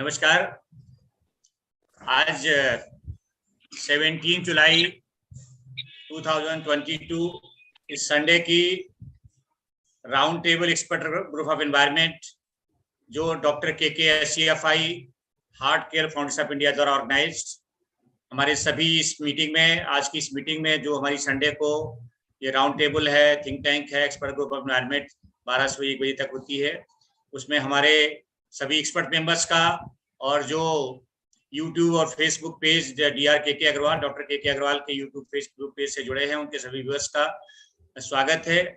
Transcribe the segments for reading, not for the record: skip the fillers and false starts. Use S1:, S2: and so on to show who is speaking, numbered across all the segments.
S1: नमस्कार। आज 17 जुलाई 2022 इस संडे की round table expert group of environment जो doctor CAQM heart care foundation of India द्वारा ऑर्गेनाइज्ड, हमारे सभी इस मीटिंग में, आज की इस मीटिंग में जो हमारी संडे को ये राउंड टेबल है, थिंक टैंक है, एक्सपर्ट ग्रुप ऑफ एनवायरनमेंट 12 से 1 बजे तक होती है। उसमें हमारे सभी एक्सपर्ट मेंबर्स का और जो यूट्यूब और फेसबुक पेज डॉक्टर के अग्रवाल के यूट्यूब फेसबुक पेज से जुड़े हैं, उनके सभी व्यूअर्स का स्वागत है।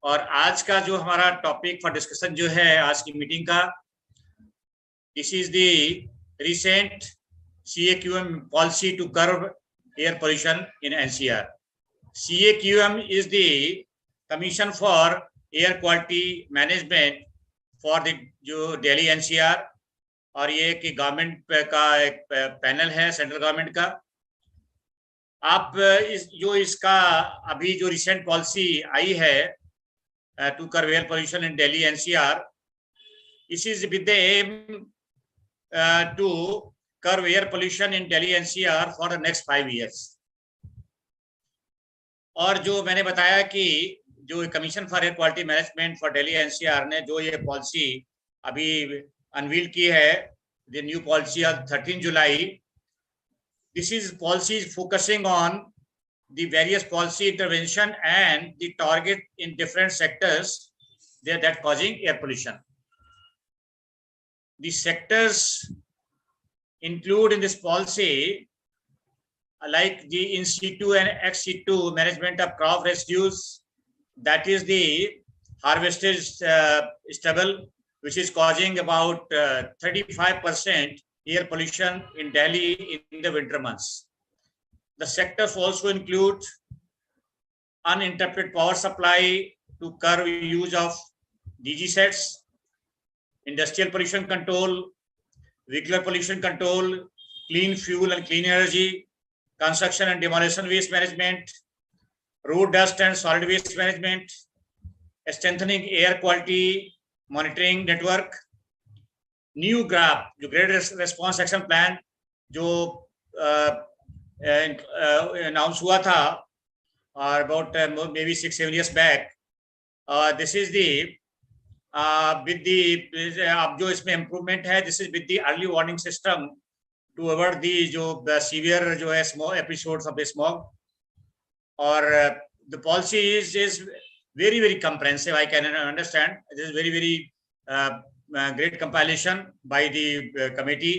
S1: और आज का जो हमारा टॉपिक फॉर डिस्कशन जो है आज की मीटिंग का, this is the recent CAQM policy to curb air pollution in NCR. CAQM is the Commission for Air Quality Management for the जो दिल्ली NCR, और ये कि गवर्नमेंट का एक पैनल है, सेंट्रल गवर्नमेंट का। आप इसका अभी जो रिसेंट पॉलिसी आई है to curb air pollution in Delhi NCR, this is with the aim to curb air pollution in Delhi NCR for the next 5 years. और जो मैंने बताया कि जो commission for air quality management for Delhi NCR ने जो ये पॉलिसी अभी अनवील की है, the new policy of 13 July, this is policy focusing on the various policy intervention and the target in different sectors that causing air pollution. The sectors include in this policy like the in situ and ex situ management of crop residues, that is the harvested stubble, which is causing about 35% air pollution in Delhi in the winter months. The sectors also include uninterrupted power supply to curb use of DG sets, industrial pollution control, vehicular pollution control, clean fuel and clean energy, construction and demolition waste management, road dust and solid waste management, strengthening air quality monitoring network, new GRAP, जो Graded Response Action Plan जो announce हुआ था और about maybe 6-7 years back. This is the with the अब जो इसमें improvement है, this is with the early warning system to avoid the जो सीवियर जो है smog episodes of the smog. और the policy is very very comprehensive. I can understand it is very very great compilation by the committee.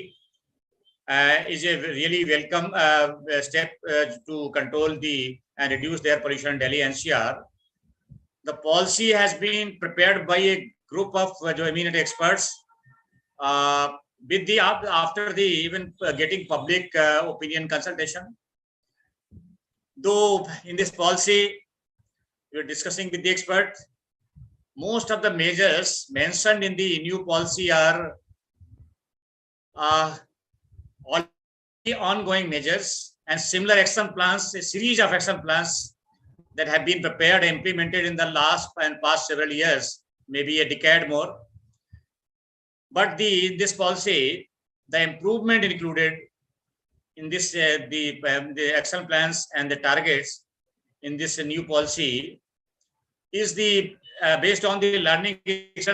S1: Is a really welcome step to control and reduce the air pollution in Delhi NCR. The policy has been prepared by a group of eminent experts with the after the even getting public opinion consultation. Though in this policy we are discussing with the expert, most of the measures mentioned in the new policy are already ongoing measures and similar action plans, a series of action plans that have been prepared and implemented in the past several years, maybe a decade more. But this policy, the improvement included in this the action plans and the targets in this new policy is the based on the learning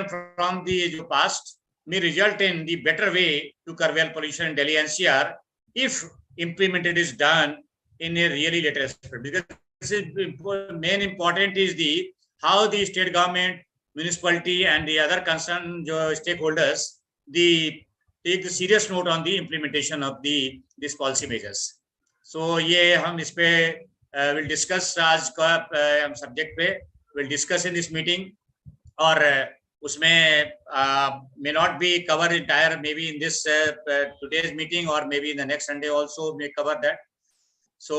S1: from the past, may result in the better way to curb air pollution in Delhi NCR if implemented is done in a really latest. Because this is main important is the how the state government, municipality and the other concerned stakeholders take the serious note on the implementation of this policy measures. So ये हम इस पे will discuss आज का हम subject पे will discuss in this meeting, और उसमें may not be cover entire maybe in this today's meeting or maybe in the next Sunday also may cover that. So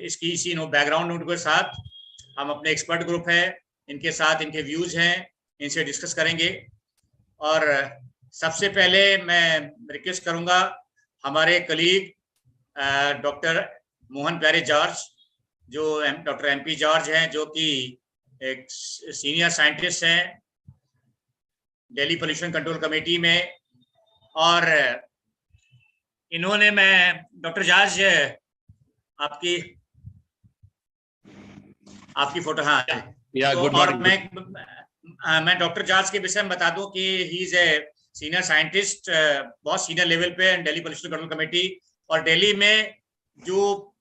S1: इसकी इसी बैकग्राउंड नोट के साथ हम अपने एक्सपर्ट ग्रुप है, इनके साथ इनके व्यूज हैं, इनसे डिस्कस करेंगे. और सबसे पहले मैं रिक्वेस्ट करूंगा हमारे कलीग डॉक्टर मोहन प्यारे जॉर्ज, जो डॉक्टर MP जॉर्ज हैं, जो कि एक सीनियर साइंटिस्ट हैं दिल्ली पोल्यूशन कंट्रोल कमेटी में, और इन्होंने, मैं डॉक्टर जाज आपकी फोटो, हाँ
S2: या
S1: तो
S2: गुड
S1: और
S2: मॉर्निंग।
S1: मैं डॉक्टर जाज के विषय में बता दूं कि he is a senior scientist, बहुत सीनियर लेवल पे दिल्ली पोल्यूशन कंट्रोल कमेटी। और दिल्ली में जो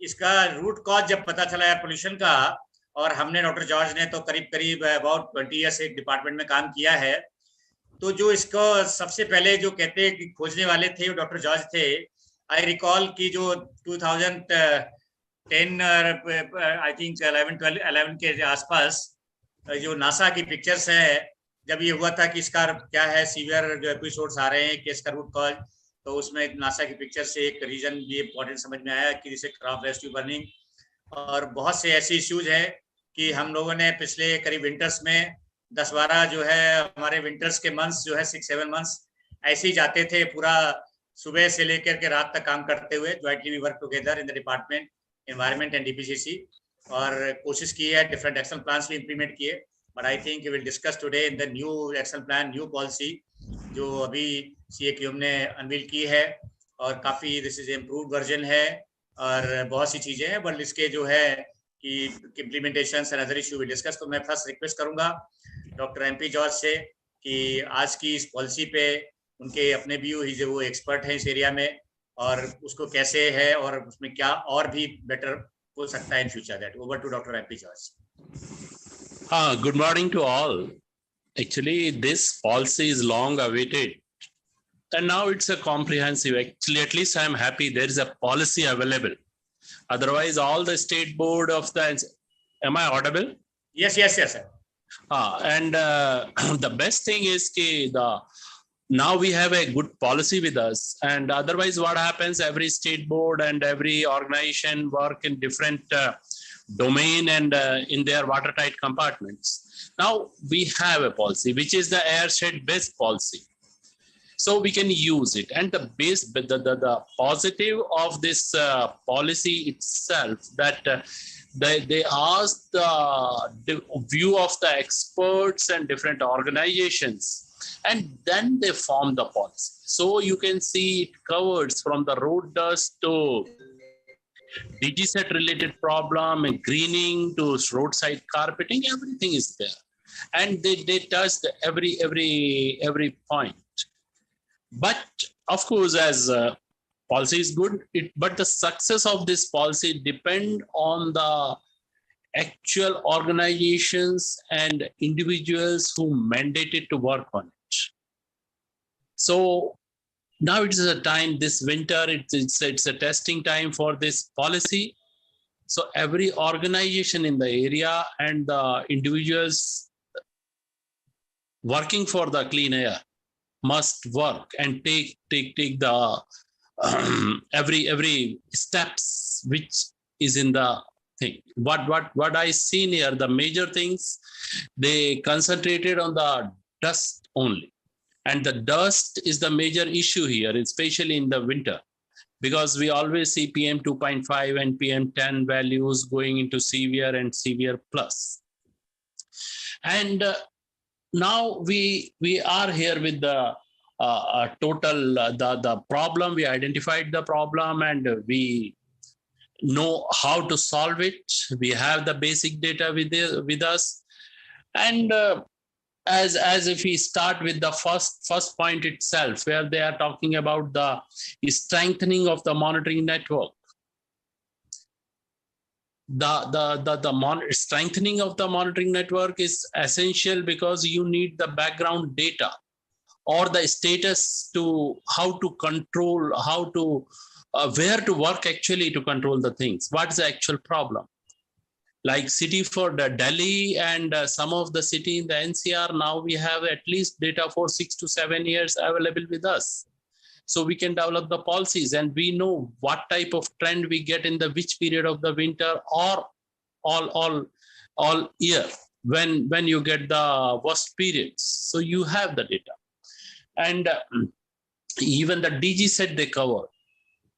S1: इसका रूट कॉज जब पता चला है पोल्यूशन का, और हमने डॉक्टर जॉर्ज ने तो करीब करीब अबाउट 20 ईयर्स एक डिपार्टमेंट में काम किया है। तो जो इसको सबसे पहले जो कहते हैं कि खोजने वाले थे वो डॉक्टर जॉर्ज थे। आई रिकॉल कि जो 2010 आई थिंक 11 के आसपास जो नासा की पिक्चर्स है, जब ये हुआ था कि इसका क्या है, सीवियर जो एपिसोड्स आ रहे हैं कि इसका रूट कॉज, तो उसमें नासा की पिक्चर से एक रीजन ये इंपॉर्टेंट समझ में आया कि जैसे क्रॉप रेस्क्यू बर्निंग। और बहुत से ऐसे इश्यूज हैं कि हम लोगों ने पिछले करीब विंटर्स में 10-12 जो है हमारे विंटर्स के मंथ्स जो है 6-7 मंथ्स ऐसे ही जाते थे, पूरा सुबह से लेकर के रात तक काम करते हुए। Jointly we work together in the department environment and DPCC, और कोशिश की है, डिफरेंट एक्शन प्लान्स भी इंप्लीमेंट किए। But I think will discuss today in the new action plan, new policy जो अभी CAQM ने अनवील की है, और काफी दिस इज इम्प्रूव्ड वर्जन है, और बहुत सी चीजें हैं। बट इसके जो है कि इम्प्लीमेंटेशन एंड अदर इशू भी डिस्कस। तो मैं फर्स्ट रिक्वेस्ट करूंगा डॉक्टर MP जॉर्ज से कि आज की इस पॉलिसी पे उनके अपने व्यू, ही जो वो एक्सपर्ट हैं इस एरिया में, और उसको कैसे है और उसमें क्या और भी बेटर हो सकता है in future. That over to doctor MP George.
S2: Good morning to all. Actually, this policy is long awaited. And now it's a comprehensive. Actually, at least I'm happy there is a policy available. Otherwise, all the state board of the... Am I audible?
S1: Yes, sir.
S2: And the best thing is now we have a good policy with us. And otherwise, what happens, every state board and every organization work in different domain and in their watertight compartments. Now we have a policy, which is the airshed-based policy. So we can use it. And the positive of this policy itself, that they ask the view of the experts and different organizations, and then they form the policy. So you can see it covers from the road dust to DG-set related problem and greening to roadside carpeting, everything is there. And they touched every point. But of course, as policy is good, but the success of this policy depend on the actual organizations and individuals who mandated to work on it. So now it is a time, this winter, it's a testing time for this policy. So every organization in the area and the individuals working for the clean air must work and take the every steps which is in the thing. What I seen here, the major things, they concentrated on the dust only. And the dust is the major issue here, especially in the winter, because we always see PM 2.5 and PM 10 values going into severe and severe plus. And now we are here with the total the problem. We identified the problem and we know how to solve it. We have the basic data with us. And as if we start with the first point itself, where they are talking about the strengthening of the monitoring network. The strengthening of the monitoring network is essential because you need the background data or the status to how to control, how to where to work actually to control the things. What is the actual problem? Like city for the Delhi and some of the city in the NCR, now we have at least data for 6 to 7 years available with us. So we can develop the policies and we know what type of trend we get in the which period of the winter or all year when you get the worst periods. So you have the data. And even the DG-set they cover.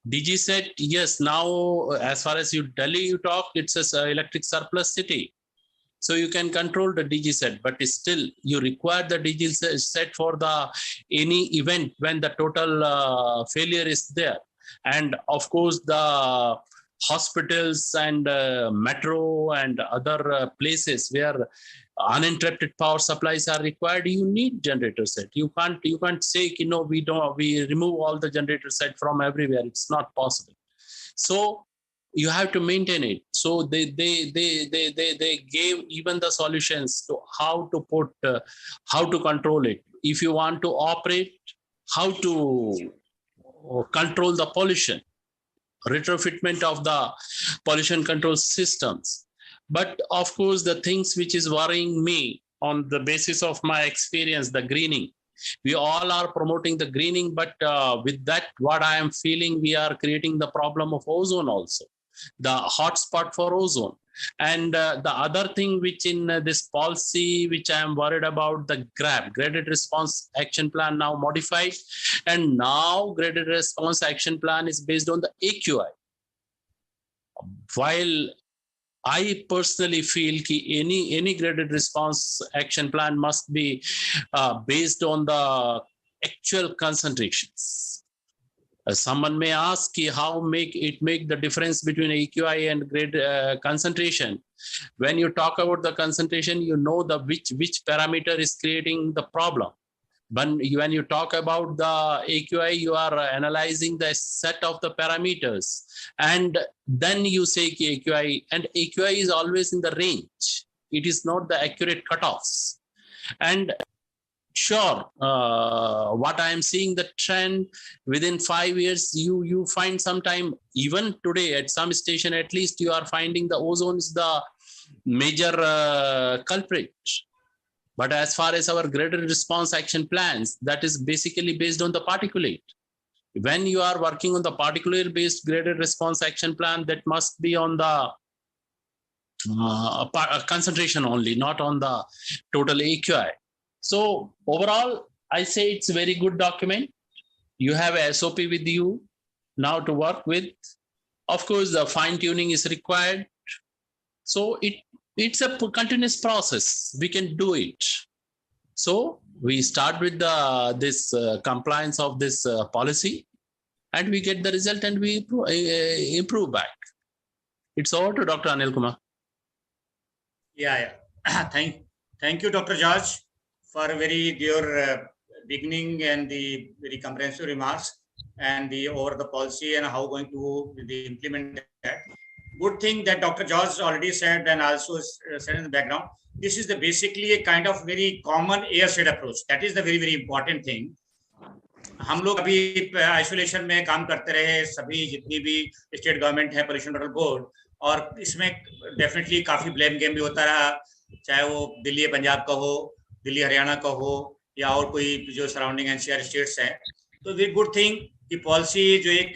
S2: DG-set, yes, now as far as Delhi you talk, it's an electric surplus city. So you can control the DG set, but still you require the DG set for the any event when the total failure is there. And of course, the hospitals and metro and other places where uninterrupted power supplies are required, you need generator set. You can't say, we remove all the generator set from everywhere. It's not possible. So you have to maintain it. So they gave even the solutions to how to put, how to control it. If you want to operate, how to control the pollution, retrofitment of the pollution control systems. But of course, the things which is worrying me on the basis of my experience, the greening. We all are promoting the greening, but with that, what I am feeling, we are creating the problem of ozone also, the hotspot for ozone. And the other thing which in this policy, which I am worried about, the GRAP, Graded Response Action Plan, now modified. And now Graded Response Action Plan is based on the AQI. While I personally feel that any graded response action plan must be based on the actual concentrations. Someone may ask how make the difference between AQI and grade concentration. When you talk about the concentration, you know the which parameter is creating the problem. When you talk about the AQI, you are analyzing the set of the parameters, and then you say AQI, and AQI is always in the range. It is not the accurate cutoffs. And sure, what I am seeing, the trend within 5 years, you find sometime, even today at some station, at least you are finding the ozone is the major culprit. But as far as our graded response action plans, that is basically based on the particulate. When you are working on the particulate based graded response action plan, that must be on the concentration only, not on the total AQI. So overall, I say it's a very good document. You have a SOP with you now to work with. Of course, the fine tuning is required. So it's a continuous process. We can do it. So we start with this compliance of this policy, and we get the result, and we improve back. It's over to Dr. Anil Kumar.
S1: Yeah. Thank you, Dr. George, for your beginning and the very comprehensive remarks and over the policy and how going to implement that. Good thing that Dr. George already said and also said in the background. This is basically a kind of very common airshed approach. That is the very, very important thing. हम लोग अभी isolation में काम करते रहे, सभी जितनी भी स्टेट गवर्नमेंट है, पोल्यूशन कंट्रोल बोर्ड, और इसमें डेफिनेटली काफी ब्लेम गेम भी होता रहा, चाहे वो दिल्ली पंजाब का हो, दिल्ली हरियाणा का हो, या और कोई जो सराउंडिंग NCR स्टेट्स हैं. तो वेरी गुड थिंग कि पॉलिसी जो एक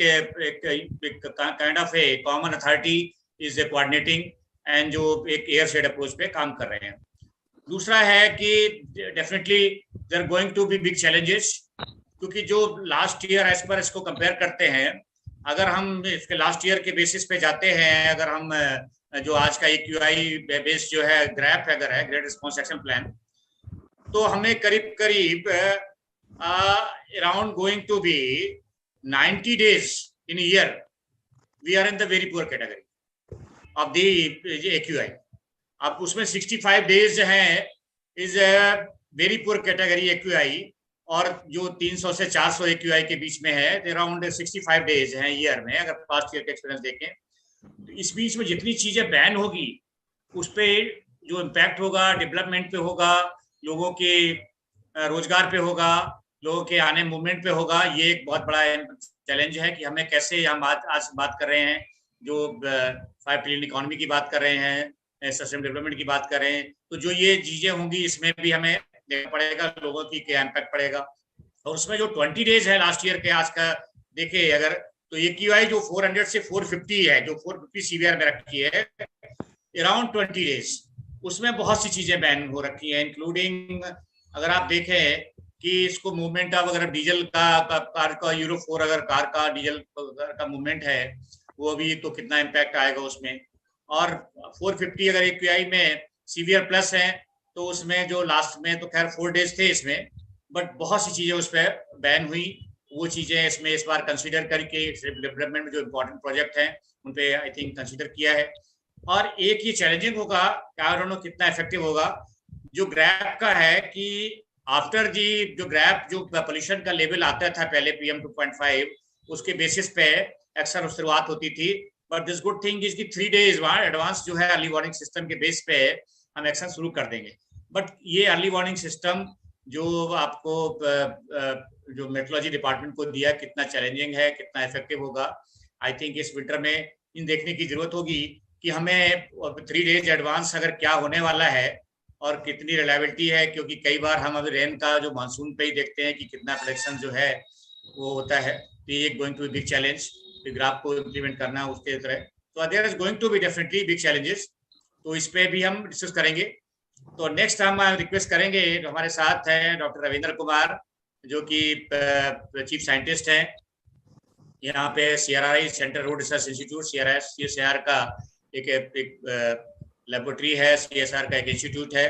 S1: kind of A common authority is coordinating and जो एक एयरशेड अप्रोच पे काम कर रहे हैं. दूसरा है कि definitely there going to be big challenges, क्योंकि जो लास्ट ईयर एज पर इसको कंपेयर करते हैं, अगर हम इसके लास्ट ईयर के बेसिस पे जाते हैं, अगर हम जो आज का AQI बेस जो है ग्राफ अगर है ग्रेड रिस्पॉन्स एक्शन प्लान, तो हमें करीब around going to be 90 days in a year, we are in the very poor category of the AQI. अब उसमें 65 days है is a very poor category AQI, और जो 300 से 400 AQI के बीच में है, अराउंड 65 days हैं ईयर में. अगर पास्ट ईयर का एक्सपीरियंस देखें, तो इस बीच में जितनी चीजें बैन होगी, उस पे जो इम्पैक्ट होगा डेवलपमेंट पे होगा, लोगों के रोजगार पे होगा, लोगों के आने मूवमेंट पे होगा. ये एक बहुत बड़ा चैलेंज है कि हमें कैसे हम आज बात कर रहे हैं, जो 5 ट्रिलियन इकोनॉमी की बात कर रहे हैं, सस्टेनेबल डेवलपमेंट की बात कर रहे हैं, तो जो ये चीजें होंगी, इसमें भी हमें देखना पड़ेगा लोगों की क्या इम्पैक्ट पड़ेगा. और उसमें जो 20 डेज है लास्ट ईयर के आज का देखे अगर, तो AQI जो 400 से 450 है, जो 450 CVR में रखी है, अराउंड 20 डेज, उसमें बहुत सी चीजें बैन हो रखी है, इंक्लूडिंग अगर आप देखें कि इसको मूवमेंट ऑफ अगर डीजल कार का यूरो 4 अगर कार का डीजल का मूवमेंट है, वो भी तो कितना इम्पैक्ट आएगा उसमें. और 450 अगर AQI में सीवियर प्लस हैं, तो उसमें जो लास्ट में तो खैर 4 डेज थे इसमें, बट बहुत सी चीजें उस पर बैन हुई। वो चीजें इसमें इस बार कंसीडर करके डेवलपमेंट में जो इम्पोर्टेंट प्रोजेक्ट हैं उन पे आई थिंक कंसीडर किया है। और एक ये चैलेंजिंग होगा, क्या दोनों कितना इफेक्टिव होगा, जो ग्रैप का है कि आफ्टर जी जो ग्रैप जो पोल्यूशन का लेवल आता था पहले PM 2.5, उसके बेसिस पे एक्शन शुरुआत होती थी। But this good thing is कि 3 डेज एडवांस जो है अर्ली वार्निंग सिस्टम के बेस पे हम एक्शन शुरू कर देंगे। बट ये अर्ली वार्निंग सिस्टम जो आपको जो मेट्रोलॉजी डिपार्टमेंट को दिया, कितना चैलेंजिंग है, कितना इफेक्टिव होगा, आई थिंक इस विंटर में इन देखने की जरूरत होगी कि हमें 3 डेज एडवांस अगर क्या होने वाला है और कितनी रिलायबिलिटी है, क्योंकि कई बार हम अभी रेन का जो मानसून पे ही देखते हैं कि कितना प्रोडक्शन जो है वो होता है। तो ये going to big challenge graph को इम्प्लीमेंट करना उसके तरह। तो there is going to be definitely big challenges, तो इस पे भी हम डिस्कस करेंगे। तो नेक्स्ट हम रिक्वेस्ट करेंगे, हमारे साथ हैं डॉक्टर रविंद्र कुमार जो कि चीफ साइंटिस्ट हैं यहाँ पे CRI central road research institute, CSIR का एक लेबोरेटरी है, CSR का एक इंस्टीट्यूट है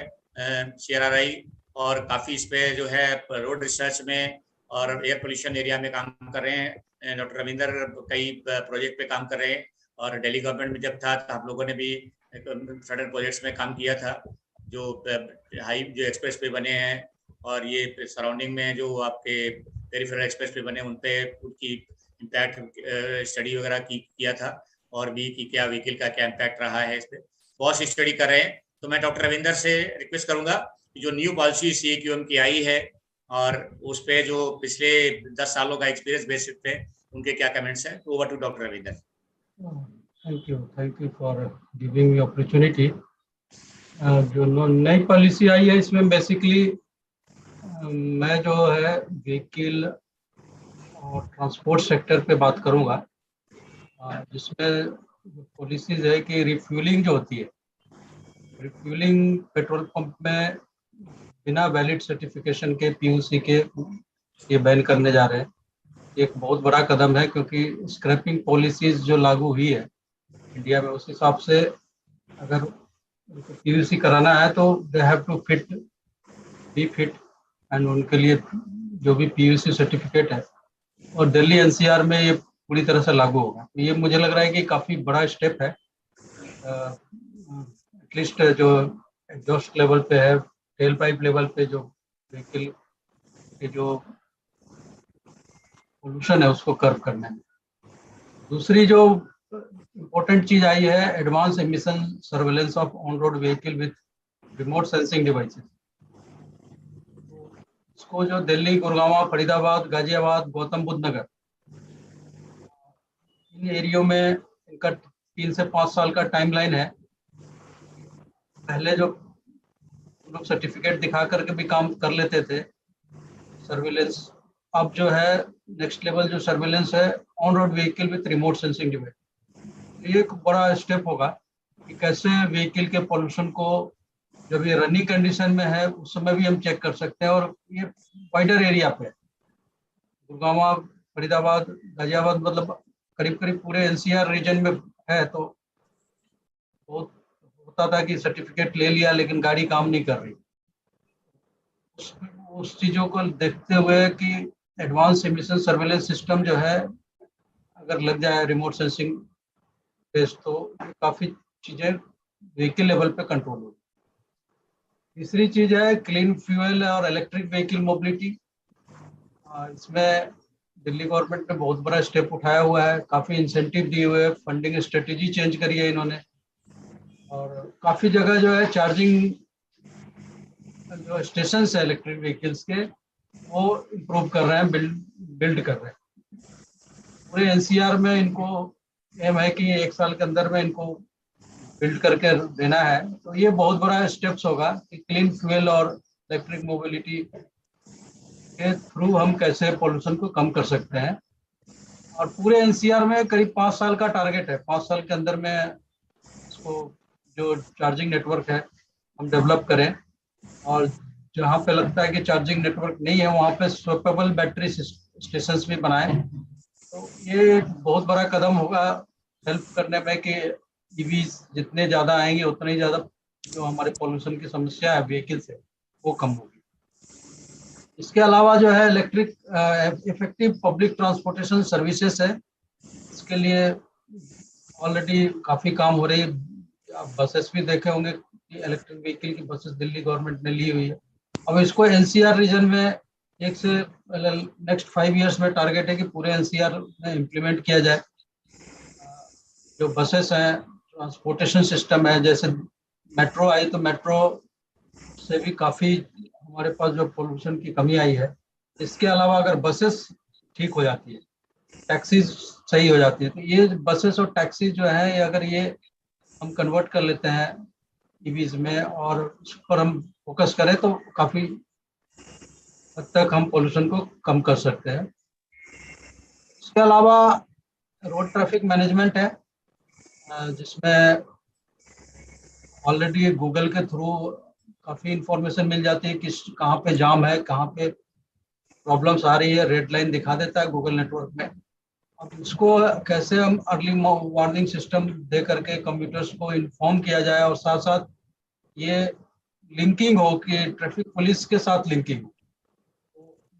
S1: CRI, और काफ़ी इस पे जो है रोड रिसर्च में और एयर पोल्यूशन एरिया में काम कर रहे हैं। डॉक्टर रविंद्र कई प्रोजेक्ट पे काम कर रहे हैं, और दिल्ली गवर्नमेंट में जब था तो हम लोगों ने भी सडन प्रोजेक्ट्स में काम किया था, जो हाई जो एक्सप्रेस पे बने हैं और ये सराउंडिंग में जो आपके पेरिफेरल एक्सप्रेस पे बने उन पे उनकी इम्पैक्ट स्टडी वगैरह किया था, और भी कि क्या व्हीकल का क्या इम्पैक्ट रहा है, इस पर बहुत सी स्टडी कर रहे हैं। तो मैं डॉक्टर रविंदर से रिक्वेस्ट करूंगा जो न्यू पॉलिसी CAQM की आई है और उस पे जो पिछले 10 सालों का एक्सपीरियंस बेसिस पे उनके क्या कमेंट्स हैं। Over to doctor Ravinder.
S3: Thank you for giving me opportunity. जो नई पॉलिसी आई है इसमें बेसिकली मैं जो है व्हीकल और ट्रांसपोर्ट सेक्टर पे बात करूंगा, जिसमें पॉलिसीज है कि रिफ्यूलिंग जो होती है, रिफ्यूलिंग पेट्रोल पंप में बिना वैलिड सर्टिफिकेशन के PUC के ये बैन करने जा रहे हैं। एक बहुत बड़ा कदम है, क्योंकि स्क्रैपिंग पॉलिसीज जो लागू हुई है इंडिया में, उस हिसाब से अगर उनको PUC कराना है तो they have to be fit, and उनके लिए जो भी PUC सर्टिफिकेट है, और दिल्ली NCR में ये पूरी तरह से लागू होगा। ये मुझे लग रहा है कि काफ़ी बड़ा स्टेप है। एटलीस्ट जो एग्जॉस्ट लेवल पे है, टेल पाइप लेवल पे जो व्हीकल के जो पोल्यूशन है उसको कर्व करने में। दूसरी जो इम्पोर्टेंट चीज आई है, advance emission surveillance of on road vehicle with remote sensing devices. इसको जो दिल्ली, गुड़गांव, फरीदाबाद, गाजियाबाद, गौतम बुद्ध नगर, इन एरियो में इनका 3 से 5 साल का टाइमलाइन है। पहले जो लोग सर्टिफिकेट दिखा करके भी काम कर लेते थे सर्विलेंस, अब जो है नेक्स्ट लेवल जो सर्विलेंस है on road vehicle with remote sensing device. ये एक बड़ा स्टेप होगा कि कैसे व्हीकल के पोल्यूशन को जब ये रनिंग कंडीशन में है उस समय भी हम चेक कर सकते हैं, और ये वाइडर एरिया पे गुड़गांव, फरीदाबाद, गाजियाबाद, मतलब करीब करीब पूरे NCR रीजन में है। तो बहुत होता था कि सर्टिफिकेट ले लिया लेकिन गाड़ी काम नहीं कर रही। उस चीज़ों को देखते हुए कि एडवांस एमिशन सर्वेलेंस सिस्टम जो है अगर लग जाए रिमोट सेंसिंग बेस, तो काफ़ी चीज़ें व्हीकल लेवल पे कंट्रोल होगी। तीसरी चीज़ है क्लीन फ्यूल और इलेक्ट्रिक व्हीकल मोबिलिटी। इसमें दिल्ली गवर्नमेंट ने बहुत बड़ा स्टेप उठाया हुआ है, काफ़ी इंसेंटिव दिए हुए हैं, फंडिंग स्ट्रेटेजी चेंज करी है इन्होंने, और काफ़ी जगह जो है चार्जिंग जो स्टेशन है इलेक्ट्रिक व्हीकल्स के वो इम्प्रूव कर रहे हैं, बिल्ड कर रहे हैं। पूरे NCR में इनको एम है कि 1 साल के अंदर में इनको बिल्ड करके देना है। तो ये बहुत बड़ा स्टेप्स होगा कि क्लीन फ्यूल और इलेक्ट्रिक मोबिलिटी के थ्रू हम कैसे पोल्यूशन को कम कर सकते हैं। और पूरे NCR में करीब 5 साल का टारगेट है, 5 साल के अंदर में इसको जो चार्जिंग नेटवर्क है हम डेवलप करें, और जहाँ पे लगता है कि चार्जिंग नेटवर्क नहीं है वहाँ पे स्वैपेबल बैटरी स्टेशंस भी बनाएं। तो ये एक बहुत बड़ा कदम होगा हेल्प करने में कि EVs जितने ज़्यादा आएंगे उतने ही ज़्यादा जो हमारे पोल्यूशन की समस्या है व्हीकल से, वो कम होगी। इसके अलावा जो है electric effective public transportation services है, इसके लिए ऑलरेडी काफ़ी काम हो रही है। आप बसेस भी देखे होंगे कि इलेक्ट्रिक व्हीकल की बसेस दिल्ली गवर्नमेंट ने ली हुई है। अब इसको एनसीआर रीजन में एक से नेक्स्ट 5 इयर्स में टारगेट है कि पूरे एनसीआर में इम्प्लीमेंट किया जाए। जो बसेस हैं, ट्रांसपोर्टेशन सिस्टम है, जैसे मेट्रो आई तो मेट्रो से भी काफ़ी हमारे पास जो पोल्यूशन की कमी आई है। इसके अलावा अगर बसेस ठीक हो जाती है, टैक्सीज सही हो जाती है, तो ये बसेस और टैक्सी जो है ये अगर ये हम कन्वर्ट कर लेते हैं ईवीज में और उस पर हम फोकस करें तो काफ़ी हद तक हम पोल्यूशन को कम कर सकते हैं। इसके अलावा रोड ट्रैफिक मैनेजमेंट है, जिसमें ऑलरेडी गूगल के थ्रू काफ़ी इंफॉर्मेशन मिल जाती है कि कहाँ पे जाम है, कहाँ पे प्रॉब्लम्स आ रही है, रेड लाइन दिखा देता है गूगल नेटवर्क में। अब इसको कैसे हम अर्ली वार्निंग सिस्टम दे करके कंप्यूटर्स को इन्फॉर्म किया जाए और साथ साथ ये लिंकिंग हो कि ट्रैफिक पुलिस के साथ लिंकिंग हो।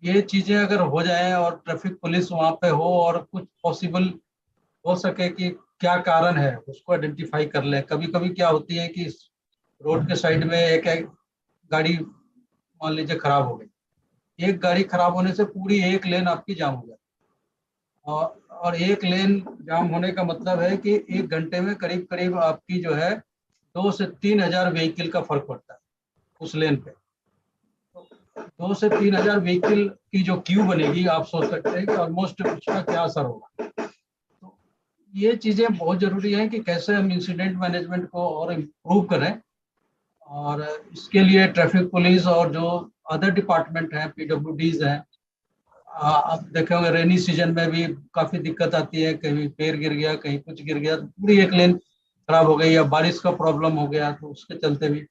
S3: ये चीज़ें अगर हो जाए और ट्रैफिक पुलिस वहाँ पे हो और कुछ पॉसिबल हो सके कि क्या कारण है उसको आइडेंटिफाई कर ले। कभी कभी क्या होती है कि रोड के साइड में एक गाड़ी मान लीजिए खराब हो गई, एक गाड़ी खराब होने से पूरी एक लेन आपकी जाम हो जाती है। और एक लेन जाम होने का मतलब है कि 1 घंटे में करीब करीब आपकी जो है 2 से 3 हजार व्हीकल का फर्क पड़ता है उस लेन पे। 2 से 3 हजार व्हीकल की जो क्यू बनेगी, आप सोच सकते हैं कि ऑलमोस्ट उसका क्या असर होगा। तो ये चीज़ें बहुत ज़रूरी हैं कि कैसे हम इंसिडेंट मैनेजमेंट को और इम्प्रूव करें। और इसके लिए ट्रैफिक पुलिस और जो अदर डिपार्टमेंट हैं, पीडब्ल्यूडीज हैं, आप देखे होंगे रेनी सीजन में भी काफ़ी दिक्कत आती है, कहीं पेड़ गिर गया, कहीं कुछ गिर गया, तो पूरी एक लेन खराब हो गई, या बारिश का प्रॉब्लम हो गया, तो उसके चलते भी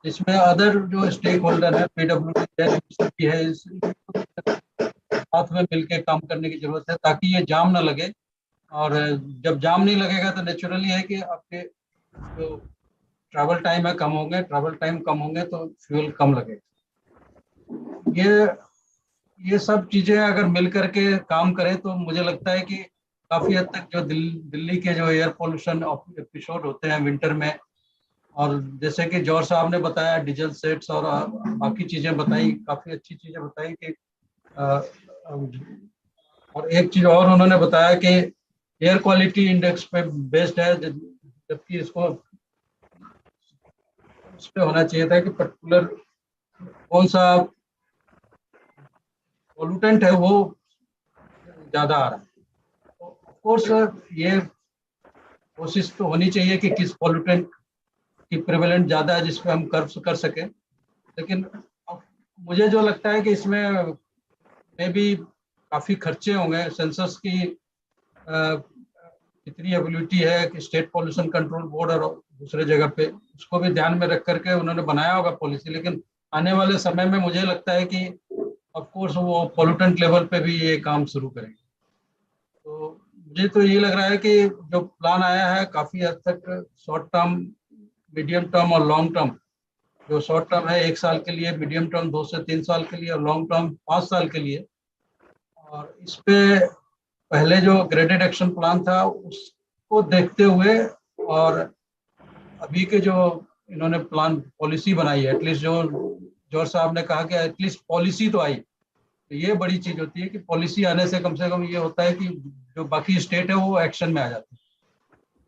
S3: इसमें अदर जो स्टेक होल्डर है, पीडब्ल्यूडी है, साथ में मिलकर काम करने की जरूरत है ताकि ये जाम ना लगे। और जब जाम नहीं लगेगा तो नेचुरली है कि आपके जो ट्रैवल टाइम है कम होंगे, ट्रैवल टाइम कम होंगे तो फ्यूल कम लगेगा। ये सब चीजें अगर मिल करके काम करें तो मुझे लगता है कि काफी हद तक जो दिल्ली के जो एयर पोल्यूशन एपिसोड होते हैं विंटर में, और जैसे कि जौहर साहब ने बताया डीजल सेट्स और बाकी चीजें बताई, काफी अच्छी चीजें बताई कि और एक चीज और उन्होंने बताया कि एयर क्वालिटी इंडेक्स पे बेस्ड है, जबकि इसको उस पर होना चाहिए था कि पर्टिकुलर कौन सा पोल्यूटेंट है वो ज्यादा आ रहा है। तो ऑफकोर्स ये कोशिश तो होनी चाहिए कि किस पोल्यूटेंट की प्रेवलेंट ज्यादा है जिस पे हम कर सकें। लेकिन मुझे जो लगता है कि इसमें में भी काफी खर्चे होंगे। सेंसस की कितनी एबिलिटी है कि स्टेट पॉल्यूशन कंट्रोल बोर्ड और दूसरे जगह पे उसको भी ध्यान में रख करके उन्होंने बनाया होगा पॉलिसी, लेकिन आने वाले समय में मुझे लगता है कि ऑफ कोर्स वो पोल्यूटेंट लेवल पे भी ये काम शुरू करेंगे। तो मुझे तो ये लग रहा है कि जो प्लान आया है काफी हद तक शॉर्ट टर्म, मीडियम टर्म और लॉन्ग टर्म। जो शॉर्ट टर्म है 1 साल के लिए, मीडियम टर्म 2 से 3 साल के लिए और लॉन्ग टर्म 5 साल के लिए। और इस पे पहले जो ग्रेडेड एक्शन प्लान था उसको देखते हुए और अभी के जो इन्होंने प्लान पॉलिसी बनाई है, एटलीस्ट जो जौहर साहब ने कहा कि एटलीस्ट पॉलिसी तो आई, तो ये बड़ी चीज होती है कि पॉलिसी आने से कम ये होता है कि जो बाकी स्टेट है वो एक्शन में आ जाती है।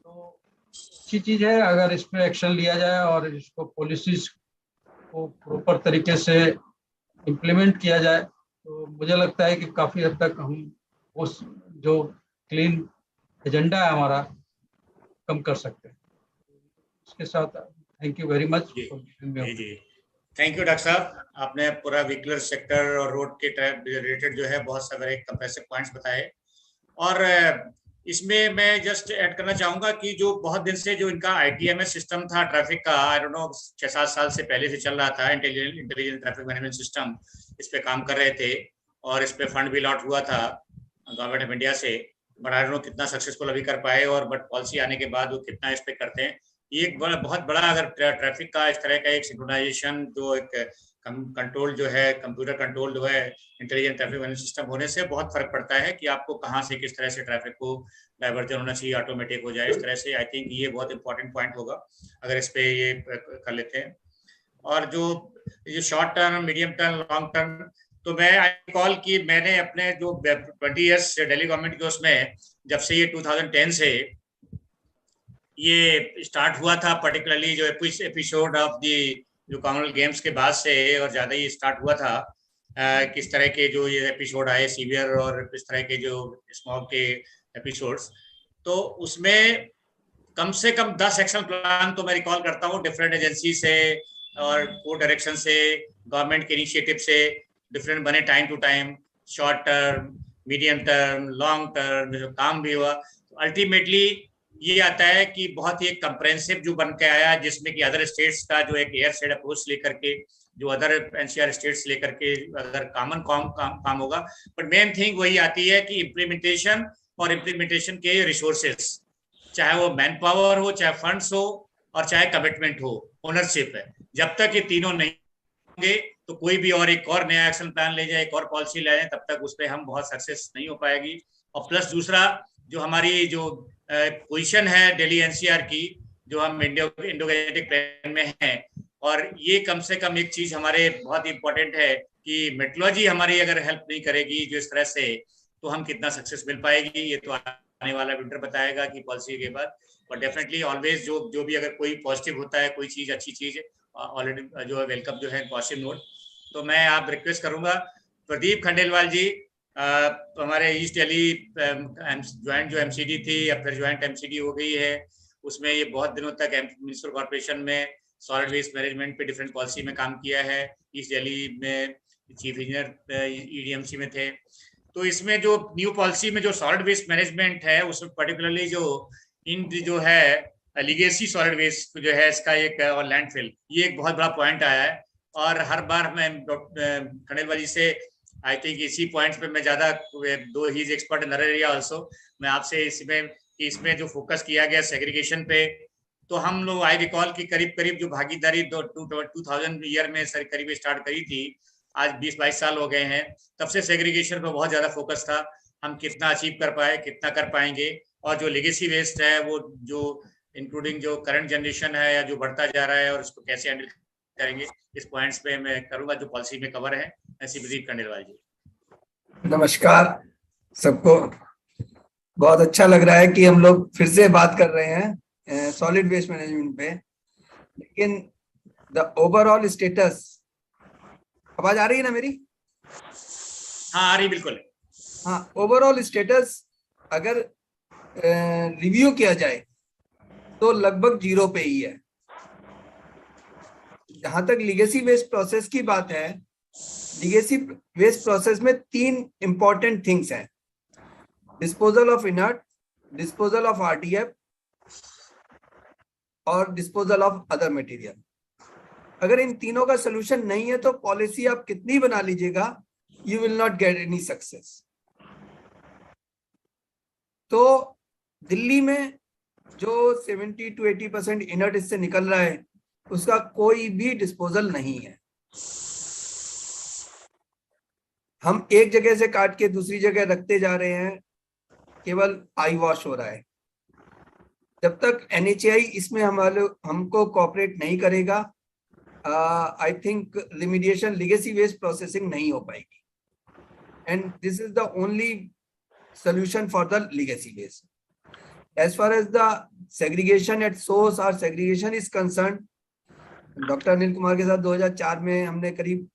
S3: तो अच्छी चीज है अगर इस पे एक्शन लिया जाए और इसको पॉलिसीज को प्रॉपर तरीके से इम्प्लीमेंट किया जाए, तो मुझे लगता है कि काफी हद तक हम उस जो क्लीन एजेंडा है हमारा कम कर सकते हैं। इसके साथ थैंक यू वेरी मच।
S1: जी जी, थैंक यू डॉक्टर साहब। आपने पूरा व्हीकलर सेक्टर और रोड के रिलेटेड जो है बहुत सारे कंप्रेसिव पॉइंट्स बताए। और इसमें मैं जस्ट ऐड करना चाहूंगा कि जो बहुत दिन से जो इनका ITMS सिस्टम था ट्रैफिक का, आई डोंट नो 6-7 साल से पहले से चल रहा था, इंटेलिजेंट ट्रैफिक मैनेजमेंट सिस्टम, इस पे काम कर रहे थे और इस पे फंड भी अलॉट हुआ था गवर्नमेंट ऑफ इंडिया से, बट आई डोंट नो कितना सक्सेसफुल अभी कर पाए, और बट पॉलिसी आने के बाद वो कितना इस पे करते हैं। ये एक बहुत बड़ा अगर ट्रैफिक का इस तरह का एक सिंक्रोनाइजेशन जो एक कंट्रोल जो है, कंप्यूटर कंट्रोल जो है, इंटेलिजेंट ट्रैफिक मैनेजमेंट सिस्टम होने से बहुत फर्क पड़ता है कि आपको कहाँ से किस तरह से ट्रैफिक को डाइवर्जन होना चाहिए, ऑटोमेटिक हो जाए इस तरह से। आई थिंक ये बहुत इंपॉर्टेंट पॉइंट होगा अगर इस पे ये कर लेते हैं। और जो short term, medium term, long term, तो मैं आई कॉल कि मैंने अपने जो 20 ईयर्स दिल्ली गवर्नमेंट के उसमें, जब से ये 2010 से ये स्टार्ट हुआ था, पर्टिकुलरली जो एपिसोड ऑफ दी जो कॉमनवेल्थ गेम्स के बाद से और ज्यादा ही स्टार्ट हुआ था, किस तरह के जो ये एपिसोड आए सीवियर और इस तरह के जो स्मॉग के एपिसोड्स, तो उसमें कम से कम 10 एक्शन प्लान तो मैं रिकॉल करता हूँ डिफरेंट एजेंसी से और को डायरेक्शन से, गवर्नमेंट के इनिशिएटिव से डिफरेंट बने time to time, short term, medium term, long term, जो काम भी हुआ। अल्टीमेटली ये आता है कि बहुत ही एक कंप्रेहेंसिव जो बन के आया, जिसमें कि अदर स्टेट्स का जो एक एयर साइड अप्रोच लेकर के, जो अदर एनसीआर स्टेट्स लेकर के अगर कॉमन काम होगा, बट मेन थिंग वही आती है कि इम्प्लीमेंटेशन और इम्प्लीमेंटेशन के रिसोर्सेस, चाहे वो मैन पावर हो, चाहे फंड्स हो और चाहे कमिटमेंट हो, ओनरशिप है, जब तक ये तीनों नहीं होंगे तो कोई भी और एक और नया एक्शन प्लान ले जाए, एक और पॉलिसी ले जाए, तब तक उस पर हम बहुत सक्सेस नहीं हो पाएगी। और प्लस दूसरा जो हमारी जो पोजीशन है दिल्ली एनसीआर की, जो हम इंडो गैजेटिक प्लान में हैं, और ये कम से कम एक चीज हमारे बहुत इंपॉर्टेंट है कि मेट्रोलॉजी हमारी अगर हेल्प नहीं करेगी जो इस तरह से, तो हम कितना सक्सेस मिल पाएगी, ये तो आने वाला विंटर बताएगा कि पॉलिसी के बाद। बट डेफिनेटली ऑलवेज जो भी अगर कोई पॉजिटिव होता है, कोई चीज अच्छी चीज ऑलरेडी जो है वेलकम जो है पॉजिटिव नोट। तो मैं आप रिक्वेस्ट करूंगा प्रदीप खंडेलवाल जी, हमारे ईस्ट दिल्ली ज्वाइंट जो एमसीडी थी या फिर ज्वाइंट एमसीडी हो गई है, उसमें ये बहुत दिनों तक म्युनिसिपल कॉर्पोरेशन में सॉलिड वेस्ट मैनेजमेंट पे डिफरेंट पॉलिसी में काम किया है, ईस्ट दिल्ली में चीफ इंजीनियर ईडीएमसी में थे। तो इसमें जो न्यू पॉलिसी में जो सॉलिड वेस्ट मैनेजमेंट है, उसमें पर्टिकुलरली जो है लीगेसी सॉलिड वेस्ट जो है इसका एक, और लैंडफिल, ये एक बहुत बड़ा पॉइंट आया है। और हर बार मैं डॉक्टर खंडेलवाल जी से आई थिंक इसी पॉइंट्स पे मैं ज्यादा, दो he is expert in area also, मैं आपसे इसमें जो फोकस किया गया सेग्रीगेशन पे, तो हम लोग आई रिकॉल की करीब जो भागीदारी 2000 ईयर में करीब स्टार्ट करी थी, आज 20-22 साल हो गए हैं, तब से सेग्रीगेशन पर बहुत ज्यादा फोकस था, हम कितना अचीव कर पाए, कितना कर पाएंगे, और जो लेगेसी वेस्ट है वो जो इंक्लूडिंग जो करंट जनरेशन है या जो बढ़ता जा रहा है, और उसको कैसे हैंडल करेंगे, इस पॉइंट्स पे मैं करूंगा जो पॉलिसी में कवर है। ऐसी प्रदीप खंडेलवाल जी।
S4: नमस्कार सबको, बहुत अच्छा लग रहा है कि हम लोग फिर से बात कर रहे हैं सॉलिड वेस्ट मैनेजमेंट पे। लेकिन द ओवरऑल स्टेटस, आवाज आ रही है ना मेरी?
S1: हाँ आ रही, बिल्कुल।
S4: हाँ, ओवरऑल स्टेटस अगर रिव्यू किया जाए तो लगभग 0 पे ही है। जहां तक लीगेसी वेस्ट प्रोसेस की बात है, लीगेसी वेस्ट प्रोसेस में 3 इंपॉर्टेंट थिंग्स हैं: disposal of inert, disposal of RDF और डिस्पोजल ऑफ अदर मटेरियल। अगर इन तीनों का सोल्यूशन नहीं है तो पॉलिसी आप कितनी बना लीजिएगा, you will not get any success. तो दिल्ली में जो 70 to 80% इनर्ट इससे निकल रहा है, उसका कोई भी डिस्पोजल नहीं है। हम एक जगह से काट के दूसरी जगह रखते जा रहे हैं, केवल आई वॉश हो रहा है। जब तक एनएचएआई इसमें हमको कोऑपरेट नहीं करेगा, I think remediation legacy waste processing नहीं हो पाएगी, and this is the only solution for the legacy waste. As far as the segregation at source or segregation is concerned, doctor Anil Kumar के साथ 2004 में हमने करीब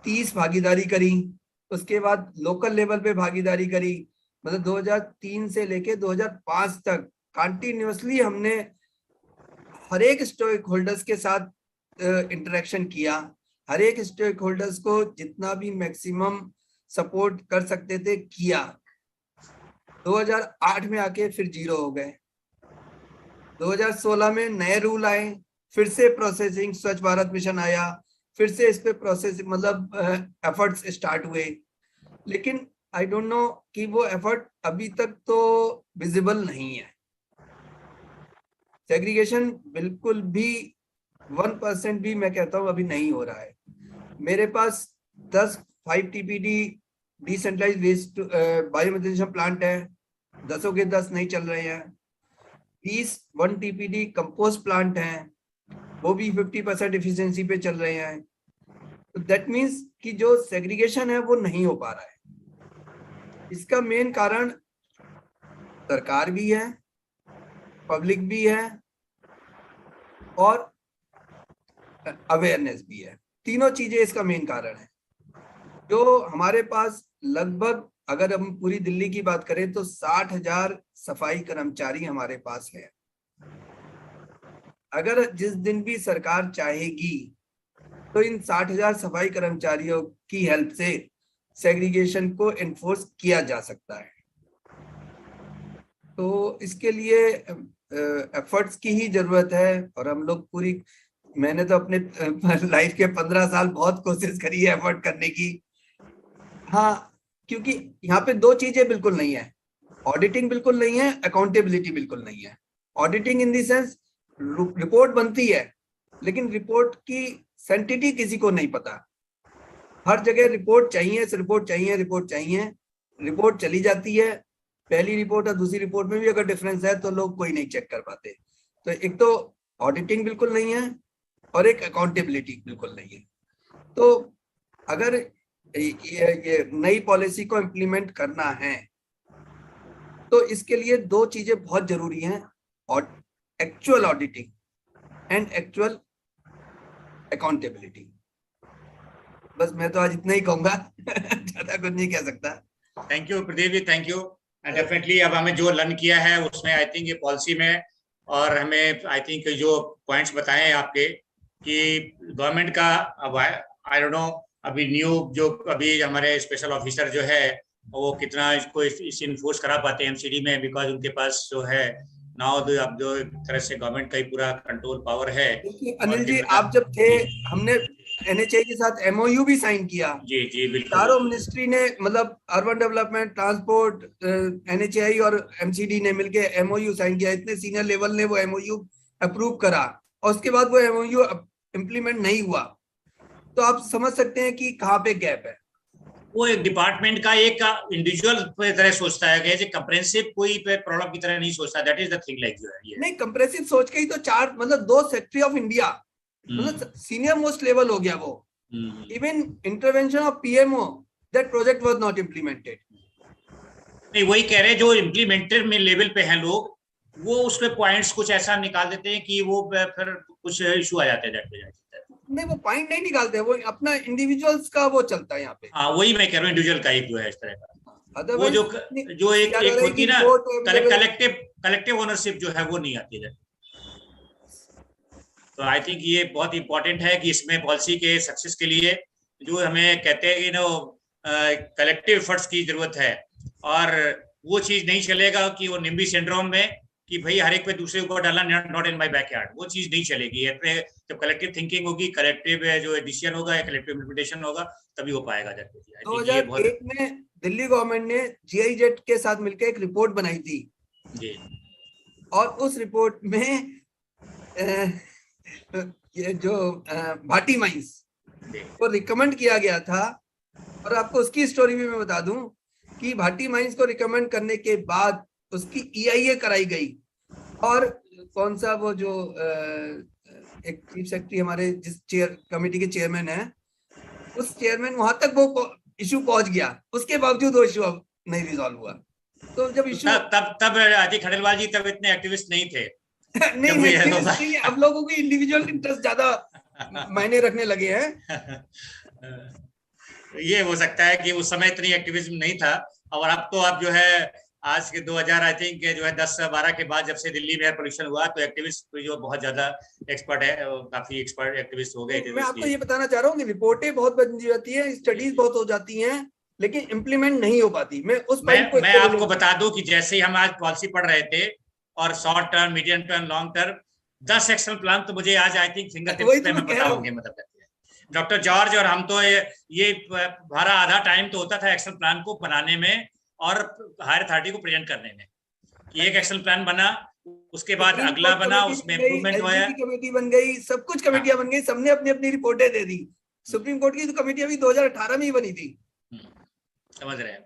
S4: 30 भागीदारी करी, उसके बाद लोकल लेवल पे भागीदारी करी, मतलब 2003 से लेके 2005 तक कंटिन्यूअसली हमने हर एक स्टेक होल्डर्स के साथ इंटरेक्शन किया, हर एक स्टेक होल्डर्स को जितना भी मैक्सिमम सपोर्ट कर सकते थे किया। 2008 में आके फिर 0 हो गए। 2016 में नए रूल आए, फिर से प्रोसेसिंग स्वच्छ भारत मिशन आया, फिर से इस पे प्रोसेस मतलब एफर्ट्स स्टार्ट हुए, लेकिन आई डोंट नो कि वो एफर्ट अभी तक तो विजिबल नहीं है। सेग्रीगेशन बिल्कुल भी 1% भी मैं कहता हूँ अभी नहीं हो रहा है। मेरे पास 5 टीपीडी डिसेंट्रलाइज वेस्ट बायोमेथिनेशन प्लांट है, 10 के 10 नहीं चल रहे हैं। 1 टीपीडी कंपोस्ट प्लांट हैं, वो भी 50% एफिशिएंसी पे चल रहे हैं। तो दैट मीन्स कि जो सेग्रीगेशन है वो नहीं हो पा रहा है। इसका मेन कारण सरकार भी है, पब्लिक भी है और अवेयरनेस भी है। तीनों चीजें इसका मेन कारण है। जो हमारे पास लगभग, अगर हम पूरी दिल्ली की बात करें तो 60,000 सफाई कर्मचारी हमारे पास है। अगर जिस दिन भी सरकार चाहेगी तो इन 60,000 सफाई कर्मचारियों की हेल्प से सेग्रीगेशन को एनफोर्स किया जा सकता है। तो इसके लिए एफर्ट्स की ही जरूरत है। और हम लोग पूरी, मैंने तो अपने लाइफ के 15 साल बहुत कोशिश करी है एफर्ट करने की। हाँ, क्योंकि यहाँ पे 2 चीजें बिल्कुल नहीं है, ऑडिटिंग बिल्कुल नहीं है, अकाउंटेबिलिटी बिल्कुल नहीं है। Auditing in the sense report बनती है, लेकिन रिपोर्ट की सेंटिटी किसी को नहीं पता। हर जगह रिपोर्ट चाहिए, रिपोर्ट चाहिए, रिपोर्ट चाहिए, रिपोर्ट चली जाती है। पहली रिपोर्ट और दूसरी रिपोर्ट में भी अगर डिफरेंस है तो लोग कोई नहीं चेक कर पाते। तो एक तो ऑडिटिंग बिल्कुल नहीं है और एक अकाउंटेबिलिटी बिल्कुल नहीं है। तो अगर ये नई पॉलिसी को इम्प्लीमेंट करना है तो इसके लिए 2 चीजें बहुत जरूरी हैं, और actual auditing and actual accountability. बस मैं तो आज इतना ही कहूंगा, ज्यादा कुछ नहीं कह सकता।
S1: Thank you Pradeep ji, thank you. Definitely अब हमें जो लर्न किया है उसमें आई थिंक ये पॉलिसी में, और हमें आई थिंक जो पॉइंट्स बताए आपके कि गवर्नमेंट का, अब आई डोंट नो अभी न्यू जो अभी हमारे स्पेशल ऑफिसर जो है वो कितना इसको इस इन्फोर्स करा पाते हैं एमसीडी में, बिकॉज उनके पास जो है नाउ अब जो एक तरह से गवर्नमेंट का ही पूरा कंट्रोल पावर है।
S4: अनिल जी, आप जब थे, हमने एनएचआई के साथ एमओयू भी साइन किया।
S1: जी जी बिल्कुल।
S4: चारों मिनिस्ट्री ने, मतलब अर्बन डेवलपमेंट, ट्रांसपोर्ट, एनएचआई और एमसीडी ने मिलकर एमओयू साइन किया। इतने सीनियर लेवल ने वो एमओयू अप्रूव करा और उसके बाद वो एमओयू इम्प्लीमेंट नहीं हुआ। तो आप समझ सकते हैं कि कहाँ पे गैप है।
S1: वो एक डिपार्टमेंट का एक इंडिविजुअल तरह सोचता है कि कंप्रेहेंसिव कोई प्रॉब्लम की तरह नहीं सोचता। That is the thing like जो है ये।
S4: नहीं, कंप्रेसिव सोच के ही तो 4, मतलब 2 सेक्रेटरी ऑफ इंडिया, मतलब सीनियर मोस्ट लेवल हो गया वो। Even intervention of PMO, that project was not implemented.
S1: नहीं, वही कह रहे हैं, जो इम्प्लीमेंटेड में लेवल पे हैं लोग, वो उसमें पॉइंट्स कुछ ऐसा निकाल देते हैं कि वो फिर कुछ इशू आ जाते हैं।
S4: नहीं, वो पॉइंट नहीं निकालते, वो अपना इंडिविजुअल्स का वो चलता है यहाँ पे।
S1: हाँ, वही मैं कह रहा हूँ, इंडिविजुअल का एक जो है इस तरह का, वो जो एक होती ना कलेक्टिव ओनरशिप जो है वो नहीं आती है। तो आई थिंक ये बहुत इंपॉर्टेंट है कि इसमें पॉलिसी के सक्सेस के लिए जो हमें कहते हैं कि नो कलेक्टिव एफर्ट्स की जरूरत है। और वो चीज नहीं चलेगा कि वो निम्बी सिंड्रोम में कि भाई हर एक पे दूसरे ऊपर डालना, नॉट इन माय बैकयार्ड, वो चीज नहीं चलेगी। जब कलेक्टिव थिंकिंग होगी, कलेक्टिव जो डिसीजन होगा, कलेक्टिव इम्प्लीमेंटेशन होगा, तभी हो पाएगा।
S4: 2001 में दिल्ली गवर्नमेंट ने जीआईजेड के साथ मिलकर एक रिपोर्ट बनाई थी
S1: जी,
S4: और उस रिपोर्ट में ये जो भाटी माइंस को रिकमेंड किया गया था। और आपको उसकी स्टोरी भी मैं बता दूं कि भाटी माइंस को रिकमेंड करने के बाद उसकी ईआईए कराई गई, और कौन सा वो जो एक चीफ सेक्रेटरी हमारे जिस चेयर कमेटी के चेयरमैन है, उस चेयरमैन वहां तक वो इशू पहुंच गया, उसके बावजूद वो इशू नहीं रिजॉल्व हुआ। तो जब इशू
S1: तब अजय खंडेलवाल जी तब इतने एक्टिविस्ट नहीं थे।
S4: नहीं, अब लोगों की इंडिविजुअल इंटरेस्ट ज्यादा मायने रखने लगे हैं।
S1: ये हो सकता है कि उस समय इतनी एक्टिविज्म नहीं था, और अब तो अब जो है आज के 2000 आई थिंक जो है 10-12 के बाद जब से दिल्ली में एयर पोल्यूशन हुआ तो एक्टिविस्ट जो बहुत ज्यादा एक्सपर्ट है, काफी एक्सपर्ट एक्टिविस्ट हो गए थे।
S4: मैं आपको ये बताना चाह रहा हूँ कि रिपोर्टें बहुत बन जाती है, स्टडीज बहुत हो जाती हैं, लेकिन इम्प्लीमेंट नहीं हो पाती। मैं
S1: आपको बता दूं कि जैसे ही हम आज पॉलिसी पढ़ रहे थे, और short term, medium term, long term 10 action plan तो मुझे आज आई थिंक फिंगर टिप्स पे मैं बताऊंगे। मतलब डॉक्टर जॉर्ज और हम तो ये हमारा आधा टाइम तो होता था एक्शन प्लान को बनाने में और हायर अथॉरिटी को प्रेजेंट करने में, कि एक एक्शन प्लान बना उसके बाद अगला बना, उसमें इम्प्रूवमेंट हुआ,
S4: एसजी की कमेटी बन गई, सब कुछ कमेटियां बन गई, सबने अपनी अपनी रिपोर्टें दे दी। सुप्रीम कोर्ट की तो कमेटी अभी 2018 में ही बनी थी,
S1: समझ रहे हैं।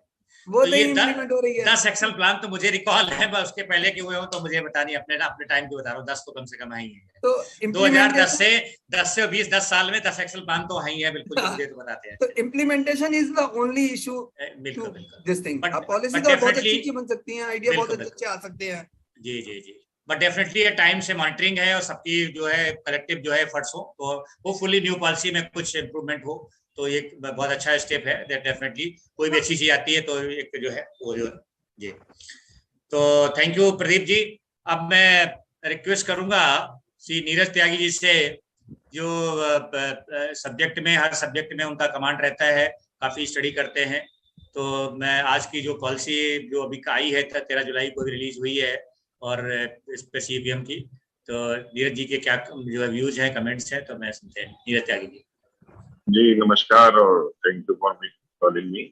S4: वो
S1: तो
S4: नहीं
S1: ये
S4: इम्प्लीमेंट हो रही है।
S1: 10 एक्शन प्लान तो मुझे रिकॉल है, बस उसके पहले के हुए हो तो मुझे बता नहीं, अपने टाइम की बता रहा हूँ, 10 तो कम से कम है ही है।
S4: तो
S1: 2010 से 10 साल में 10 एक्शन प्लान तो है ही है, बिल्कुल, जो मुझे तो बताते हैं।
S4: तो implementation is the only issue,
S1: बिल्कुल बिल्कुल
S4: दिस थिंग। पॉलिसी
S1: but
S4: तो बहुत
S1: definitely-
S4: अच्छी बन सकती हैं, आइडिया बहुत
S1: बिल्कुल,
S4: अच्छे आ सकते हैं।
S1: जी जी जी, बट डेफिनेटली ये टाइम से मॉनिटरिंग है, और सबकी जो है कलेक्टिव जो है एफर्ट्स हो, तो होपफुली न्यू पॉलिसी में कुछ इम्प्रूवमेंट हो, तो ये बहुत अच्छा स्टेप है। दैट डेफिनेटली कोई भी अच्छी चीज आती है तो एक जो है वो जो जी। तो थैंक यू प्रदीप जी। अब मैं रिक्वेस्ट करूंगा श्री नीरज त्यागी जी से, जो सब्जेक्ट में, हर सब्जेक्ट में उनका कमांड रहता है, काफी स्टडी करते हैं। तो मैं आज की जो पॉलिसी जो अभी आई है 13 जुलाई को भी रिलीज हुई है, और इस पे CAQM की, तो नीरज जी के क्या जो व्यूज हैं, कमेंट्स हैं, तो मैं सुनते हैं नीरज त्यागी जी।
S5: जी नमस्कार, और thank you for calling me.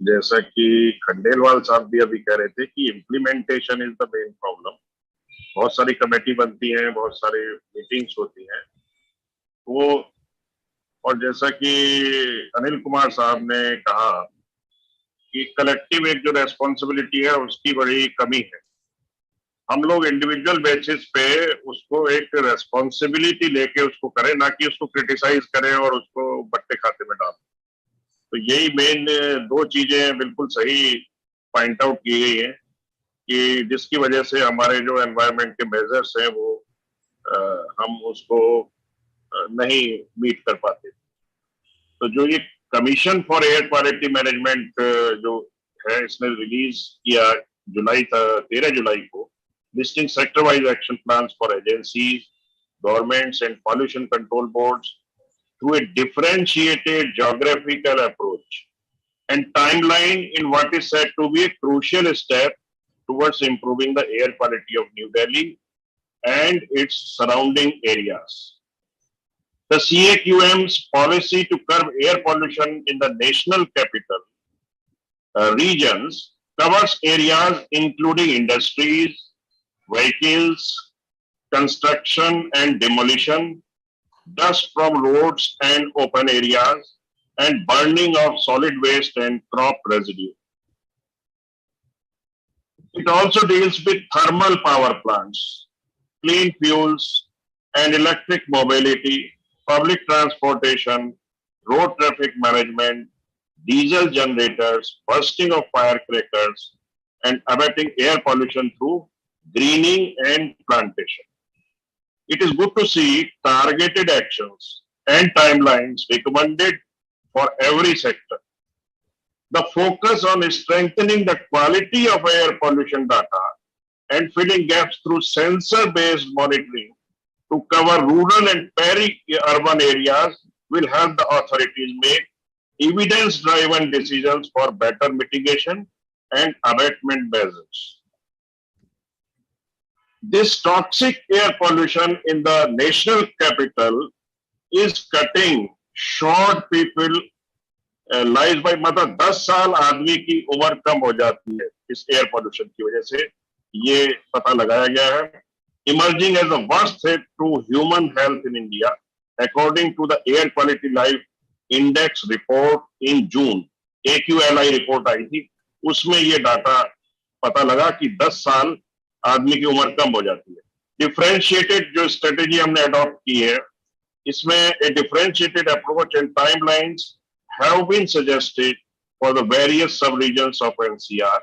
S5: जैसा कि खंडेलवाल साहब भी अभी कह रहे थे कि implementation is the main problem. बहुत सारी कमेटी बनती हैं, बहुत सारे मीटिंग्स होती हैं, वो, और जैसा कि अनिल कुमार साहब ने कहा कि कलेक्टिव एक जो रेस्पॉन्सिबिलिटी है उसकी बड़ी कमी है। हम लोग इंडिविजुअल बेसिस पे उसको एक रेस्पॉन्सिबिलिटी लेके उसको करें, ना कि उसको क्रिटिसाइज करें और उसको बट्टे खाते में डालें। तो यही मेन दो चीजें बिल्कुल सही पॉइंट आउट की गई है कि जिसकी वजह से हमारे जो एनवायरनमेंट के मेजर्स हैं वो हम उसको नहीं मीट कर पाते। तो जो ये commission for air quality management जो है, इसने रिलीज किया 13 जुलाई को, listing sector-wise action plans for agencies, governments, and pollution control boards through a differentiated geographical approach and timeline in what is said to be a crucial step towards improving the air quality of New Delhi and its surrounding areas. The CAQM's policy to curb air pollution in the national capital regions covers areas including industries, vehicles, construction and demolition, dust from roads and open areas, and burning of solid waste and crop residue. It also deals with thermal power plants, clean fuels and electric mobility, public transportation, road traffic management, diesel generators, bursting of firecrackers, and abating air pollution through greening and plantation. It is good to see targeted actions and timelines recommended for every sector. The focus on strengthening the quality of air pollution data and filling gaps through sensor-based monitoring to cover rural and peri-urban areas will help the authorities make evidence-driven decisions for better mitigation and abatement measures. This toxic air pollution in the national capital is cutting short people lives by, मतलब 10 साल आदमी की उम्र कम हो जाती है इस air pollution की वजह से, ये पता लगाया गया है। Emerging as the worst threat to human health in India, according to the Air Quality Life Index report in June, AQLI report आई थी, उसमें ये डाटा पता लगा कि 10 साल आदमी की उम्र कम हो जाती है। डिफरेंशिएटेड जो स्ट्रेटेजी हमने अडॉप्ट की है, इसमें a differentiated approach and timelines have been suggested for the various sub regions of NCR,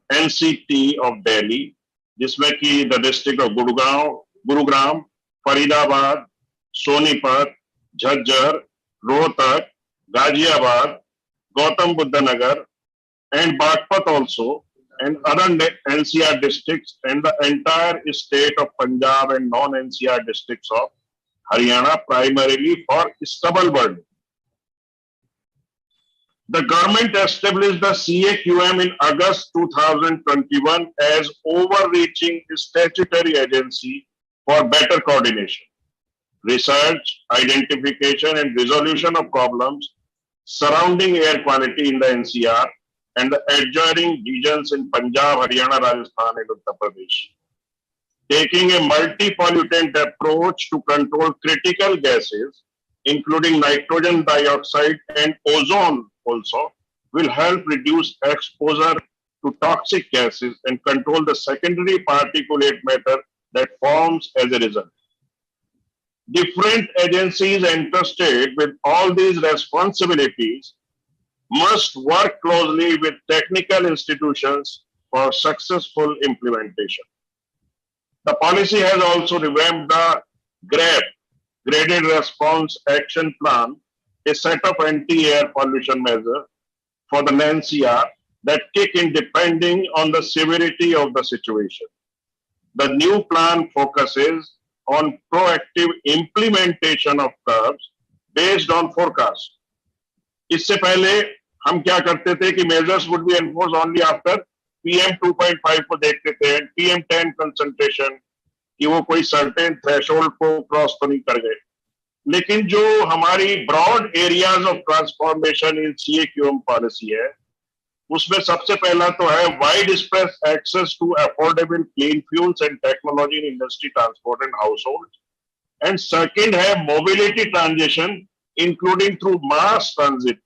S5: NCT of Delhi, जिसमें कि the district of Gurugram, Faridabad, Sonipat, Jhajjar, Rohtak, Ghaziabad, Gautam Buddh Nagar, and Bagpat also, and other NCR districts, and the entire state of Punjab and non-NCR districts of Haryana, primarily for stubble burning. The government established the CAQM in August 2021 as overreaching statutory agency for better coordination, research, identification, and resolution of problems surrounding air quality in the NCR and the adjoining regions in Punjab, Haryana, Rajasthan, and Uttar Pradesh. Taking a multi-pollutant approach to control critical gases, including nitrogen dioxide and ozone also, will help reduce exposure to toxic gases and control the secondary particulate matter that forms as a result. Different agencies entrusted with all these responsibilities must work closely with technical institutions for successful implementation. The policy has also revamped the GRAP, Graded Response Action Plan, a set of anti-air pollution measures for the NCR that kick in depending on the severity of the situation. The new plan focuses on proactive implementation of curbs based on forecast. इससे पहले हम क्या करते थे कि measures would be enforced only after PM 2.5 को देखते थे, PM 10 concentration कि वो कोई certain threshold को cross तो नहीं कर गए. लेकिन जो हमारी broad areas of transformation in CAQM policy है, उसमें सबसे पहला तो है widespread access to affordable clean fuels and technology in industry, transport and household. And second है mobility transition, including through mass transit,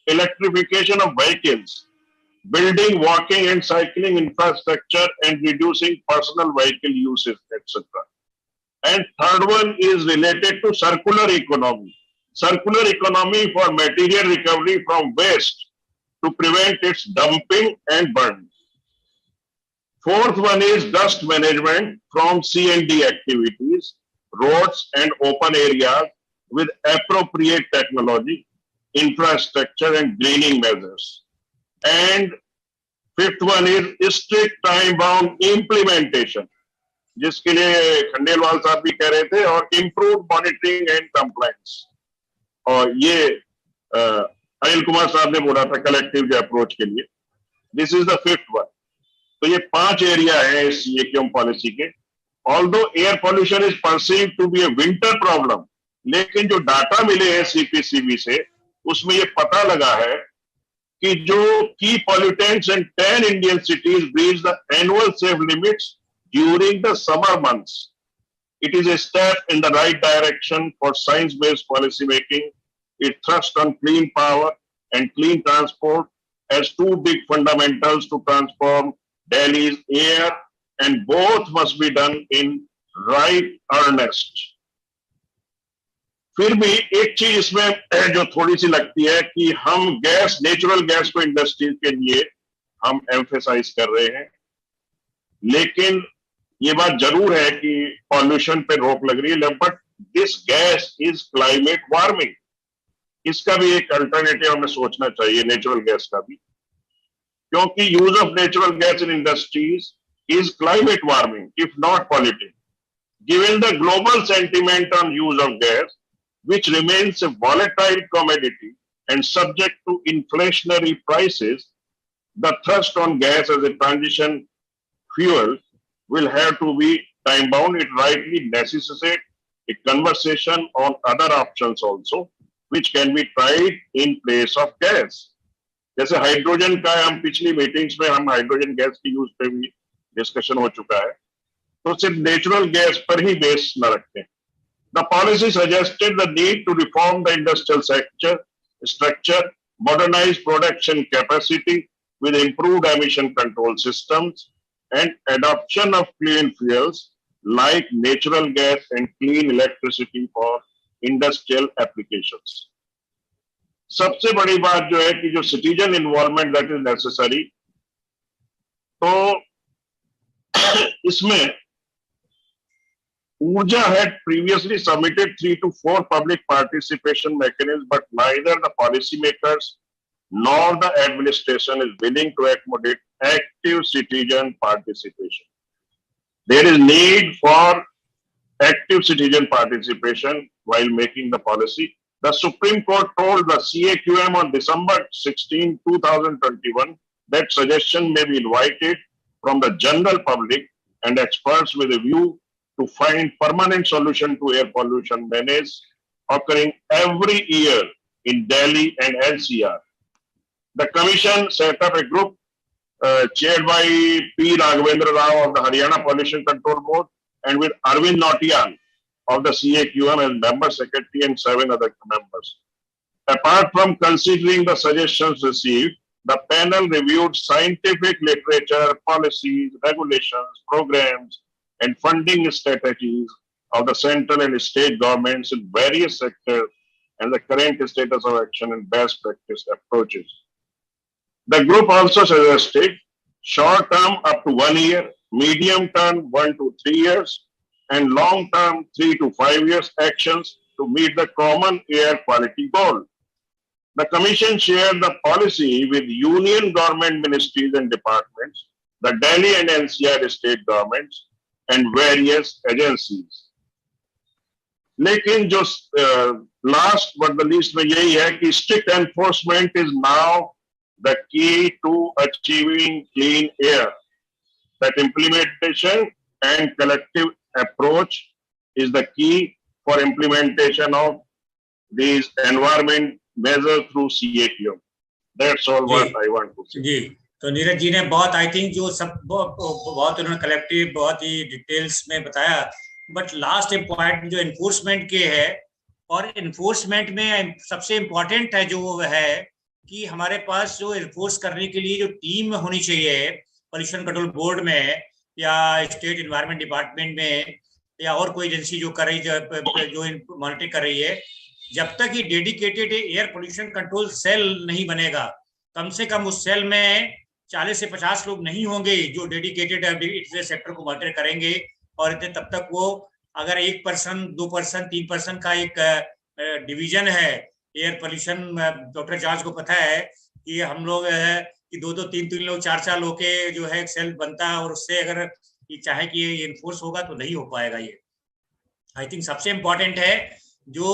S5: electrification of vehicles, building walking and cycling infrastructure and reducing personal vehicle uses, etc. And third one is related to circular economy. Circular economy for material recovery from waste to prevent its dumping and burn. Fourth one is dust management from C&D activities, roads and open areas with appropriate technology, infrastructure and greening measures. And fifth one is strict time-bound implementation, जिसके लिए खंडेलवाल साहब भी कह रहे थे, और improved monitoring and compliance. और ये अनिल कुमार साहब ने बोला था कलेक्टिव जो अप्रोच के लिए. This is the fifth one. तो ये 5 एरिया है इस CAQM पॉलिसी के. Although air pollution is perceived to be a winter problem, लेकिन जो डाटा मिले हैं CPCB से, उसमें ये पता लगा है कि जो की pollutants in 10 Indian cities breach the annual safe limits during the summer months. It is a step in the right direction for science-based policy making. It thrusts on clean power and clean transport as 2 big fundamentals to transform Delhi's air, and both must be done in right earnest. फिर भी एक चीज इसमें जो थोड़ी सी लगती है कि हम गैस, नेचुरल गैस को इंडस्ट्रीज के लिए हम एम्फेसाइज कर रहे हैं, लेकिन ये बात जरूर है कि पॉल्यूशन पे रोक लग रही है, but this gas is climate warming. इसका भी एक अल्टरनेटिव हमें सोचना चाहिए, नेचुरल गैस का भी, क्योंकि use of natural gas in industries is climate warming if not polluting. Given the global sentiment on use of gas, which remains a volatile commodity and subject to inflationary prices, the thrust on gas as a transition fuel will have to be time-bound. It rightly necessitates a conversation on other options also, which can be tried in place of gas. जैसे hydrogen का हम पिछली meetings में हम hydrogen gas की use पे भी discussion हो चुका है, तो सिर्फ नेचुरल गैस पर ही बेस न रखें. The policy suggested the need to reform the industrial structure, modernize production capacity with improved emission control systems, and adoption of clean fuels like natural gas and clean electricity for industrial applications. सबसे बड़ी बात जो है कि जो citizen involvement that is necessary, तो इसमें Urja had previously submitted 3 to 4 public participation mechanisms, but neither the policymakers nor the administration is willing to accommodate active citizen participation. There is need for active citizen participation while making the policy. The Supreme Court told the CAQM on December 16, 2021 that suggestion may be invited from the general public and experts with a view to find permanent solution to air pollution menace occurring every year in Delhi and NCR. The commission set up a group chaired by P. Raghavendra Rao of the Haryana Pollution Control Board and with Arvind Nautiyal of the CAQM as member secretary and 7 other members. Apart from considering the suggestions received, the panel reviewed scientific literature, policies, regulations, programs, and funding strategies of the central and state governments in various sectors and the current status of action and best practice approaches. The group also suggested short term up to 1 year, medium term 1 to 3 years, and long term 3 to 5 years actions to meet the common air quality goal. The commission shared the policy with union government ministries and departments, the Delhi and NCR state governments, and various agencies. लेकिन जो last but the least में यही है कि strict enforcement is now the key to achieving clean air. That implementation and collective approach is the key for implementation of these environment measures through CAQM. That's all what I want to say.
S1: जी, तो नीरज जी ने बहुत I think जो सब बहुत उन्होंने collective बहुत ही details में बताया, बट लास्ट पॉइंट जो एनफोर्समेंट के है, और एनफोर्समेंट में सबसे इम्पोर्टेंट है जो वो है कि हमारे पास जो एनफोर्स करने के लिए जो टीम होनी चाहिए पोल्यूशन कंट्रोल बोर्ड में या स्टेट एनवायरनमेंट डिपार्टमेंट में या और कोई एजेंसी जो कर रही जो मॉनिटर कर रही है, जब तक ये dedicated air pollution control cell नहीं बनेगा, कम से कम उस सेल में 40 से 50 लोग नहीं होंगे जो डेडिकेटेड सेक्टर को मॉनिटर करेंगे, और तब तक वो अगर 1%, 2%, 3% का एक डिवीजन है एयर पोल्यूशन, डॉक्टर जॉर्ज को पता है कि हम लोग है कि 2-2, 3-3 लोग, 4-4 लोग के जो है सेल बनता है, और उससे अगर ये चाहे कि ये इन्फोर्स होगा तो नहीं हो पाएगा। ये आई थिंक सबसे इम्पोर्टेंट है जो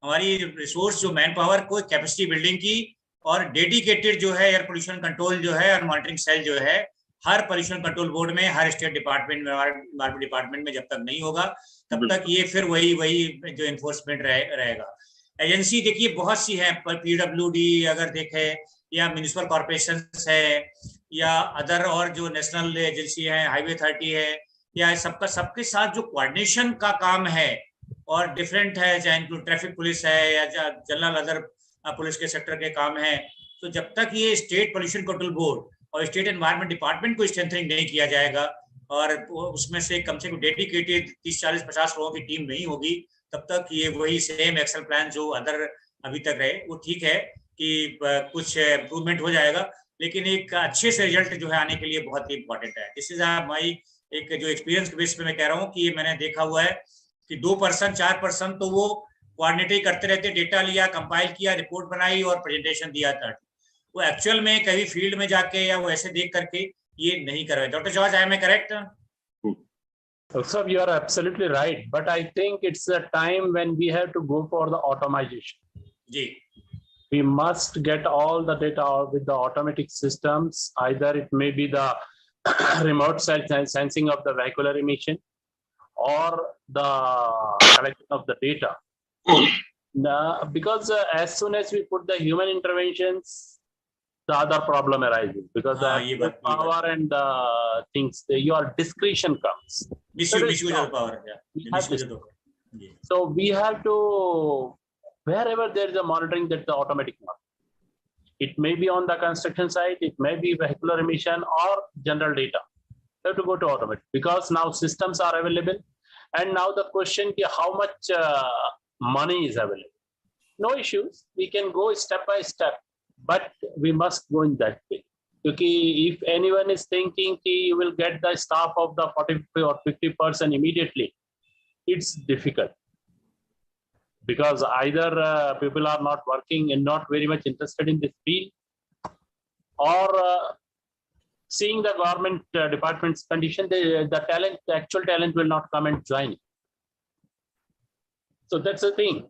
S1: हमारी रिसोर्स जो मैन पावर को कैपेसिटी बिल्डिंग की, और डेडिकेटेड जो है एयर पोल्यूशन कंट्रोल जो है और मॉनिटरिंग सेल जो है हर पोल्यूशन कंट्रोल बोर्ड में, हर स्टेट डिपार्टमेंट में, एनवायरनमेंट डिपार्टमेंट में जब तक नहीं होगा तब तक ये फिर वही जो एनफोर्समेंट रहेगा। एजेंसी देखिए बहुत सी है, PWD अगर देखे या म्यूनिसिपल कॉर्पोरेशन है या अदर और जो नेशनल एजेंसी है, हाईवे अथॉरिटी है, या सबके साथ जो कोऑर्डिनेशन का काम है और डिफरेंट है, चाहे ट्रैफिक पुलिस है या जनरल अदर पुलिस के सेक्टर के काम है, तो जब तक ये स्टेट पोल्यूशन कंट्रोल बोर्ड और स्टेट एनवायरनमेंट डिपार्टमेंट को स्ट्रेंथनिंग नहीं किया जाएगा और उसमें से कम से कम डेडिकेटेड 30, 40, 50 लोगों की टीम नहीं होगी, तब तक ये वही सेम एक्शन प्लान जो अदर अभी तक रहे, वो ठीक है कि कुछ इम्प्रूवमेंट हो जाएगा, लेकिन एक अच्छे से रिजल्ट जो है आने के लिए बहुत ही इंपॉर्टेंट है। दिस इज माई एक जो एक्सपीरियंस के बेस पे मैं कह रहा हूँ कि ये मैंने देखा हुआ है कि 2%, 4% तो वो कोऑर्डिनेट करते रहते, डेटा लिया, कंपाइल किया, रिपोर्ट बनाई और प्रेजेंटेशन दिया था, वो एक्चुअल में कभी फील्ड में जाके या वो ऐसे देख करके ये नहीं कर रहे। Doctor George, I am correct?
S2: Sir, you are absolutely right, but I think it's a time when we have to go for the automation.
S1: जी,
S2: we must get all the data with the automatic systems. Either it may be the remote sensing of the vehicular emission or the collection of the data. Because as soon as we put the human interventions, the other problem arises, because the power and the things, your discretion comes.
S1: Misuse of power. Yeah.
S2: So we have to, wherever there is a monitoring, that's the automatic one. It may be on the construction site, it may be vehicular emission or general data. You have to go to automatic because now systems are available. And now the question is how much money is available. No issues, we can go step by step, but we must go in that way. Because if anyone is thinking you will get the staff of the 40 or 50% immediately, it's difficult. Because either people are not working and not very much interested in this field, or seeing the government department's condition, the actual talent will not come and join. So that's the thing.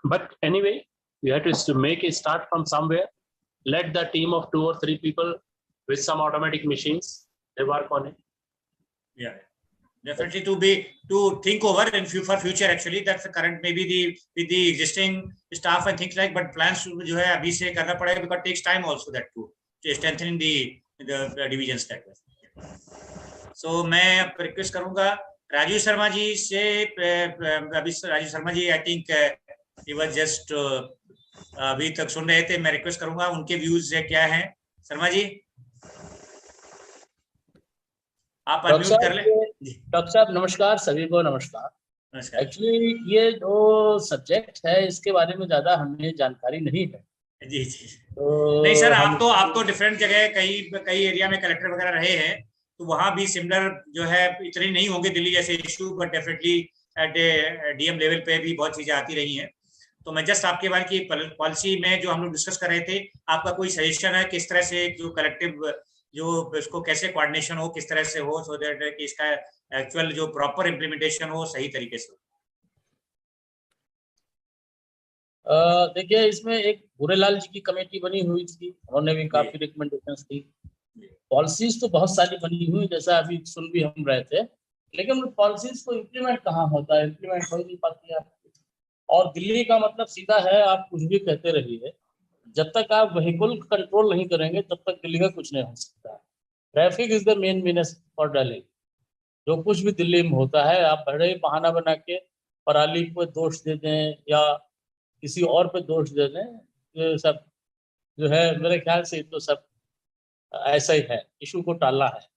S2: But anyway, we have to make a start from somewhere. Let the team of 2 or 3 people with some automatic machines, they work on it.
S1: Yeah. Definitely to think over in for future. Actually, that's the current, maybe with the existing staff and things like, but plans जो है अभी से करना पड़ेगा, because it takes time also that to strengthening the divisions that way. So मैं request करूंगा राजीव शर्मा जी से, अभी Rajiv Sharma ji I think he was just अभी तक सुन रहे थे, मैं रिक्वेस्ट करूंगा उनके व्यूज क्या हैं। शर्मा जी आप अनम्यूट कर लें।
S6: डॉक्टर साहब नमस्कार, सभी को नमस्कार।
S1: नमस्कार।
S6: एक्चुअली ये जो सब्जेक्ट है इसके बारे में ज्यादा हमें जानकारी नहीं है।
S1: जी जी।
S6: तो
S1: नहीं सर, आप तो डिफरेंट जगह कई एरिया में कलेक्टर वगैरह रहे हैं, तो वहां भी सिमिलर जो है इतनी नहीं होंगे दिल्ली जैसे issue, but definitely at DM level पे भी बहुत चीजें आती रही हैं। तो मैं जस्ट आपके बारे की पॉलिसी में जो हम लोग डिस्कस कर रहे थे, आपका कोई सजेशन है किस तरह से जो कलेक्टिव जो इसको कैसे कोऑर्डिनेशन हो, किस तरह से हो, सो दैट कि इसका एक्चुअल जो प्रॉपर इम्प्लीमेंटेशन हो सही तरीके से।
S6: देखिए इसमें एक भूरेलाल जी की कमेटी बनी हुई थी, उन्होंने भी काफी रिकमेंडेशंस दी। पॉलिसीज तो बहुत सारी बनी हुई, जैसा अभी सुन भी हम रहे थे, लेकिन पॉलिसीज को इम्प्लीमेंट कहाँ होता है, इम्प्लीमेंट हो ही नहीं पाती है। और दिल्ली का मतलब सीधा है, आप कुछ भी कहते रहिए, जब तक आप व्हीकल कंट्रोल नहीं करेंगे तब तक दिल्ली का कुछ नहीं हो सकता। Traffic is the main मीनस for Delhi. जो कुछ भी दिल्ली में होता है, आप बड़े ही बहाना बना के पराली को दोष दे दें या किसी और पे दोष दे दें, ये सब जो है मेरे ख्याल से तो सब ऐसा ही है। इशू को टालना है।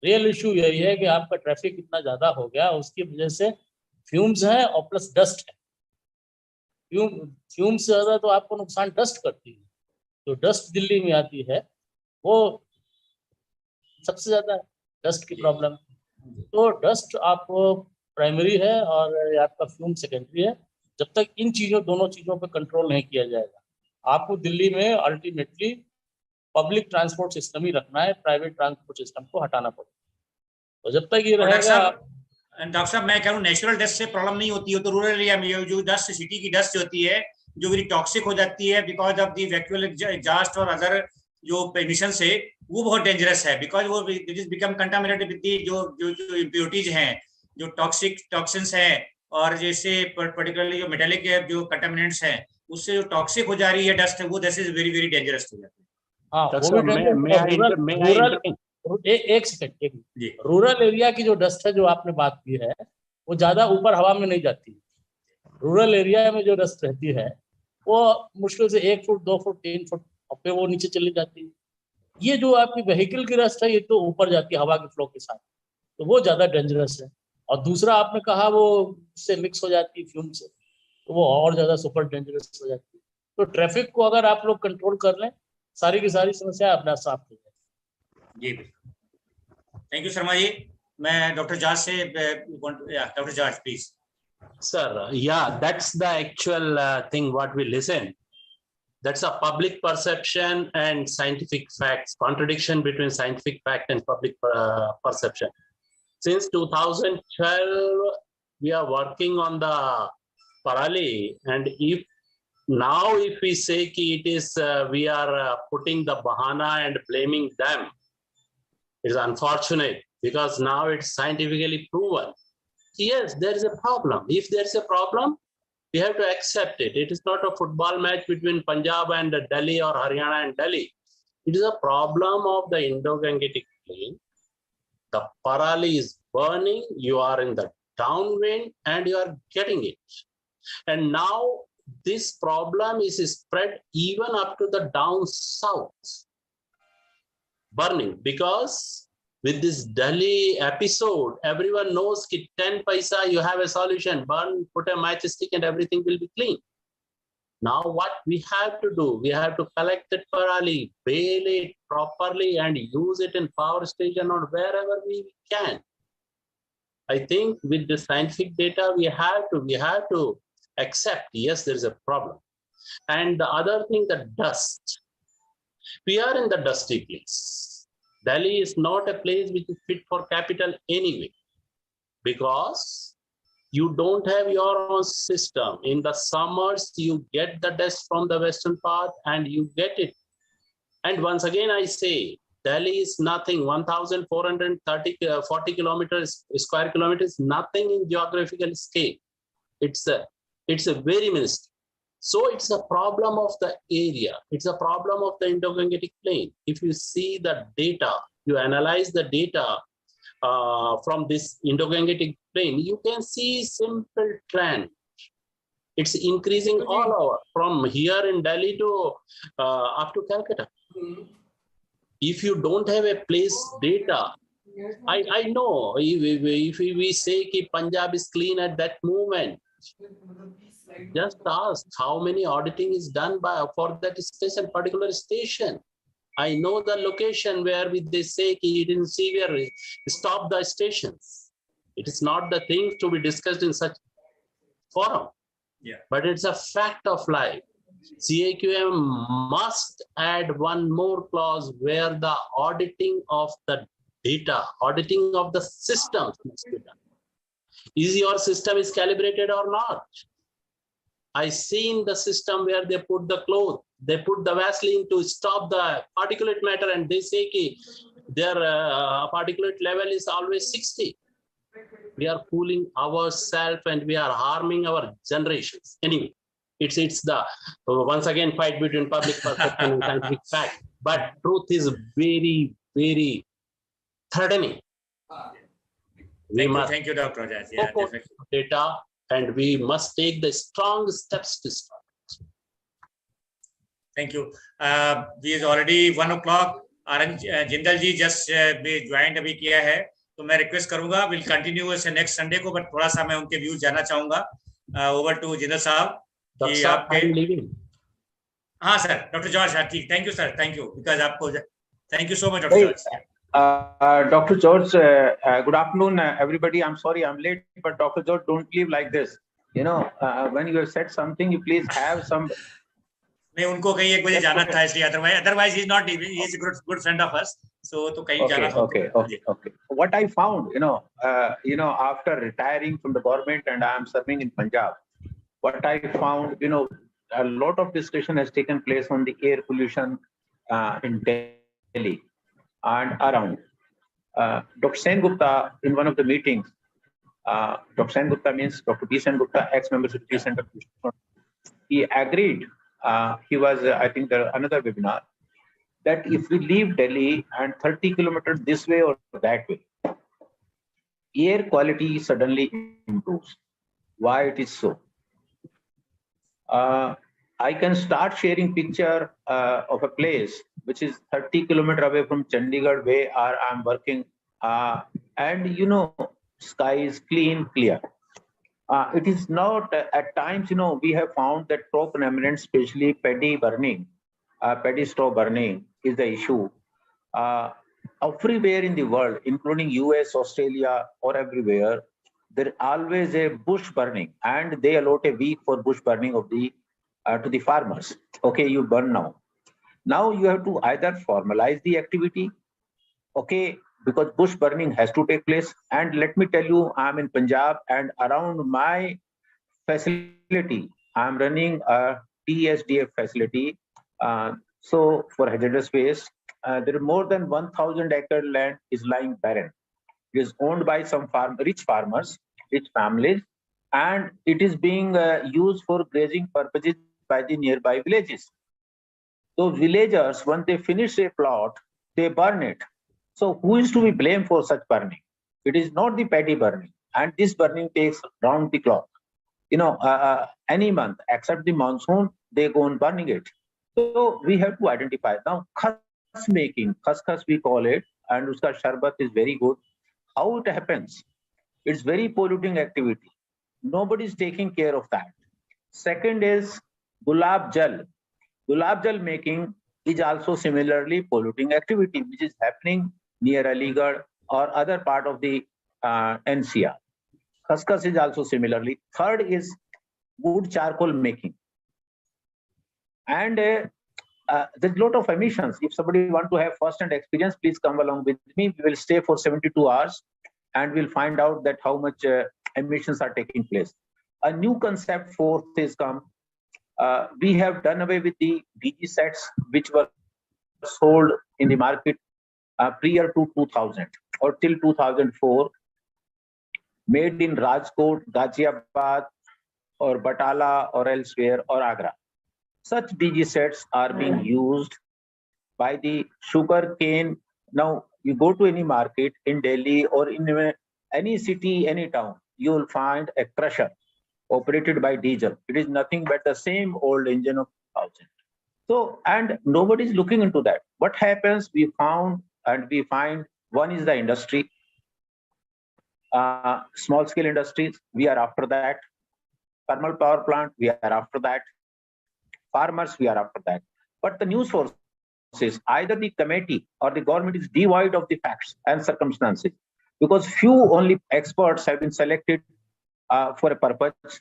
S6: रियल इशू यही है कि आपका ट्रैफिक इतना ज्यादा हो गया, उसकी वजह से फ्यूम्स हैं और प्लस डस्ट है। फ्यूम से ज्यादा तो आपको नुकसान डस्ट करती है। जो डस्ट दिल्ली में आती है वो सबसे ज्यादा डस्ट की प्रॉब्लम। तो डस्ट आपको प्राइमरी है और आपका फ्यूम सेकेंडरी है। जब तक इन दोनों चीजों पर कंट्रोल नहीं किया जाएगा, आपको दिल्ली में अल्टीमेटली पब्लिक ट्रांसपोर्ट सिस्टम ही रखना है, प्राइवेट ट्रांसपोर्ट सिस्टम को हटाना पड़ेगा। तो जब तक ये रहेगा।
S1: डॉक्टर साहब मैं कह रहा हूँ नेचुरल डस्ट से प्रॉब्लम नहीं होती है, तो रूरल एरिया में जो डस्ट, सिटी की डस्ट होती है जो वेरी टॉक्सिक हो जाती है because of the vacuole exhaust और अदर जो एमिशन से, वो बहुत डेंजरस है, बिकॉज वो it is become contaminated with the जो इम्प्योरिटीज हैं, जो टॉक्सिन्स हैं, और जैसे पर्टिकुलरली जो मेटालिक जो कंटामिनेंट्स हैं, उससे जो टॉक्सिक हो जा रही है डस्ट, वो that is very very dangerous हो जाती है।
S6: हाँ, एक सेकंड, रूरल एरिया की जो डस्ट है जो आपने बात की है, वो ज्यादा ऊपर हवा में नहीं जाती। रूरल एरिया में जो डस्ट रहती है वो मुश्किल से 1 फुट 2 फुट 3 फुट पे वो नीचे चली जाती है। ये जो आपकी व्हीकल की डस्ट है ये तो ऊपर जाती है हवा के फ्लो के साथ, तो वो ज्यादा डेंजरस है। और दूसरा आपने कहा वो उससे मिक्स हो जाती है फ्यूम से, तो वो और ज्यादा सुपर डेंजरस हो जाती है। तो ट्रैफिक को अगर आप लोग कंट्रोल कर लें, सारी की सारी समस्या अपना साफ हो जाए।
S1: जी थैंक यू शर्मा जी। मैं डॉक्टर जॉर्ज से, doctor George please.
S2: Sir, yeah, that's the actual thing what we listen. That's a public perception and scientific facts, contradiction between scientific fact and public perception. Since 2012, we are working on the Parali, and if we say ki it is we are putting the bahana and blaming them, it's unfortunate because now it's scientifically proven. Yes, there is a problem. If there is a problem, we have to accept it. It is not a football match between Punjab and Delhi or Haryana and Delhi. It is a problem of the Indo-Gangetic Plain. The Parali is burning, you are in the downwind and you are getting it. And now this problem is spread even up to the down south. Burning, because with this Delhi episode, everyone knows that 10 paisa, you have a solution, burn, put a matchstick and everything will be clean. Now what we have to do, we have to collect that parali, bale it properly and use it in power station or wherever we can. I think with the scientific data, we have to accept, yes, there is a problem. And the other thing, the dust. We are in the dusty place. Delhi is not a place which is fit for capital anyway, because you don't have your own system. In the summers, you get the dust from the western part and you get it. And once again, I say, Delhi is nothing. 1,440 kilometers, square kilometers, nothing in geographical scale. It's a very minuscule. So it's a problem of the area. It's a problem of the Indo-Gangetic plain. If you see the data, you analyze the data from this Indo-Gangetic plain, you can see simple trend. It's increasing all over from here in Delhi to up to Calcutta. If you don't have a place data, I know if we say that Punjab is clean at that moment, just ask how many auditing is done for that station, particular station. I know the location where they say he didn't see where stop the stations. It is not the thing to be discussed in such forum.
S1: Yeah.
S2: But it's a fact of life. CAQM must add one more clause where the auditing of the data, auditing of the systems must be done. Is your system is calibrated or not? I seen the system where they put the cloth, they put the Vaseline to stop the particulate matter, and they say that their particulate level is always 60. We are fooling ourselves and we are harming our generations. Anyway, it's the once again fight between public perception and scientific fact. But truth is very, very threatening.
S1: Thank you, Dr. Raj. Yeah, definitely.
S2: Data, and we must take the strong steps to stop.
S1: Thank you. We is already 1 o'clock. Jindal ji just joined अभी किया है, तो मैं request करूंगा will continue इसे next Sunday को, but थोड़ा सा मैं उनके व्यूज जानना चाहूंगा. ओवर टू जिंदल साहब कि आपके. हाँ सर, डॉक्टर जॉर्ज. हाँ ठीक, thank you sir, thank you because आपको. Thank you so much doctor George.
S7: Dr. George, good afternoon, everybody. I'm sorry I'm late, but Dr. George, don't leave like this. You know, when you have said something, you please have some.
S1: नहीं, उनको कहीं 1 बजे जाना था इसलिए, otherwise he's not, he is a good friend of us, so तो कहीं जाना था.
S7: Okay. What I found, after retiring from the government and I am serving in Punjab, what I found, a lot of discussion has taken place on the air pollution in Delhi and around. Dr. Sen Gupta, in one of the meetings, Dr. Sen Gupta means Dr. B. Sen Gupta, ex-member Secretary Center, he agreed. He was, I think, another webinar, that if we leave Delhi and 30 kilometers this way or that way, air quality suddenly improves. Why it is so? I can start sharing picture of a place which is 30 kilometers away from Chandigarh, where I'm working, and sky is clear. It is not, at times, we have found that crop remnants, especially paddy burning, paddy straw burning is the issue. Everywhere in the world, including US, Australia, or everywhere, there is always a bush burning, and they allot a week for bush burning of the to the farmers. Okay, you burn now. Now you have to either formalize the activity, okay, because bush burning has to take place. And let me tell you, I'm in Punjab, and around my facility, I'm running a TSDF facility. So for hazardous waste, there are more than 1,000 acre land is lying barren. It is owned by some rich farmers, rich families, and it is being used for grazing purposes by the nearby villages. So villagers, when they finish a plot, they burn it. So who is to be blamed for such burning? It is not the paddy burning, and this burning takes round the clock. Any month except the monsoon, they go on burning it. So we have to identify. Now, khas making, khaskhas we call it, and uska sharbat is very good. How it happens? It's very polluting activity. Nobody is taking care of that. Second is gulab jal. Gulab jal making is also similarly polluting activity, which is happening near Aligarh or other part of the NCR. Khaskhas is also similarly. Third is wood charcoal making. And there's a lot of emissions. If somebody want to have first-hand experience, please come along with me. We will stay for 72 hours and we'll find out that how much emissions are taking place. A new concept fourth is come. We have done away with the DG sets which were sold in the market prior to 2000 or till 2004, made in Rajkot, Ghaziabad, or Batala, or elsewhere, or Agra. Such DG sets are being used by the sugar cane. Now, you go to any market in Delhi or in any city, any town, you will find a crusher operated by diesel. It is nothing but the same old engine of 1000. So, and nobody is looking into that. What happens? We found and we find one is the industry, small scale industries. We are after that. Thermal power plant. We are after that. Farmers. We are after that. But the news sources, either the committee or the government is devoid of the facts and circumstances, because few only experts have been selected for a purpose,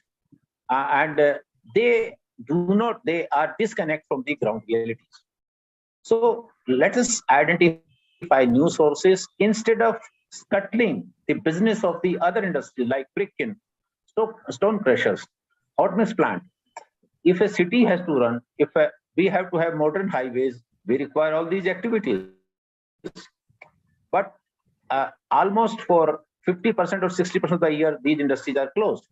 S7: and they are disconnect from the ground realities. So let us identify new sources instead of scuttling the business of the other industries like brick kiln, stone crushers, hot mix plant. If a city has to run, we have to have modern highways, we require all these activities. But almost for 50% or 60% of the year, these industries are closed.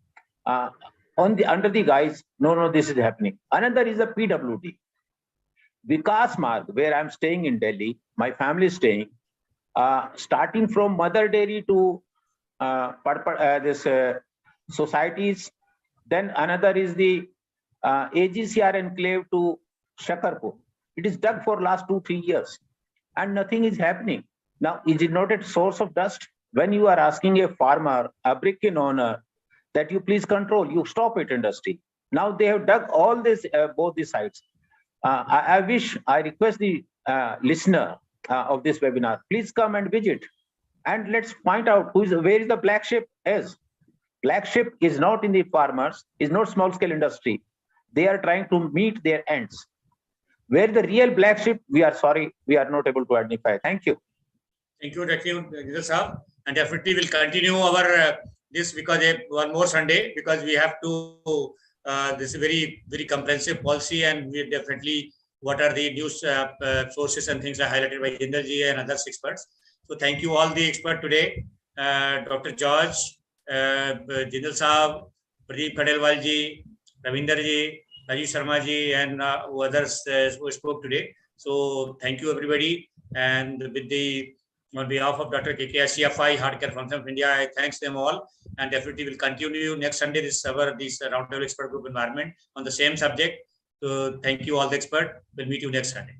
S7: Under the guise, no, this is happening. Another is the PWD. Vikas Marg, where I'm staying in Delhi, my family is staying, starting from Mother Dairy to this societies. Then another is the AGCR enclave to Shakarpur. It is dug for last 2-3 years and nothing is happening. Now, is it not a source of dust? When you are asking a farmer, a brick kiln owner, that you please control, you stop it industry. Now they have dug all this, both the sides. I request the listener of this webinar, please come and visit and let's find out where is the black sheep is. Black sheep is not in the farmers, is not small scale industry. They are trying to meet their ends. Where the real black sheep, we are sorry, we are not able to identify. Thank you.
S1: Thank you, Dr. Saab. And definitely we'll continue our this because one more Sunday, because we have to this is very, very comprehensive policy, and we definitely what are the news sources and things are highlighted by Jinderji and other experts. So thank you all the experts today, Dr. George, Jindal Saab, Pradeep Khandelwal ji, Ravinder ji, Rajesh Sharma ji, and others who spoke today. So thank you everybody, and on behalf of Dr. KK CFI Hard Care Function of India, I thanks them all, and definitely will continue next Sunday this roundtable expert group environment on the same subject. So thank you all the experts. We'll meet you next Sunday.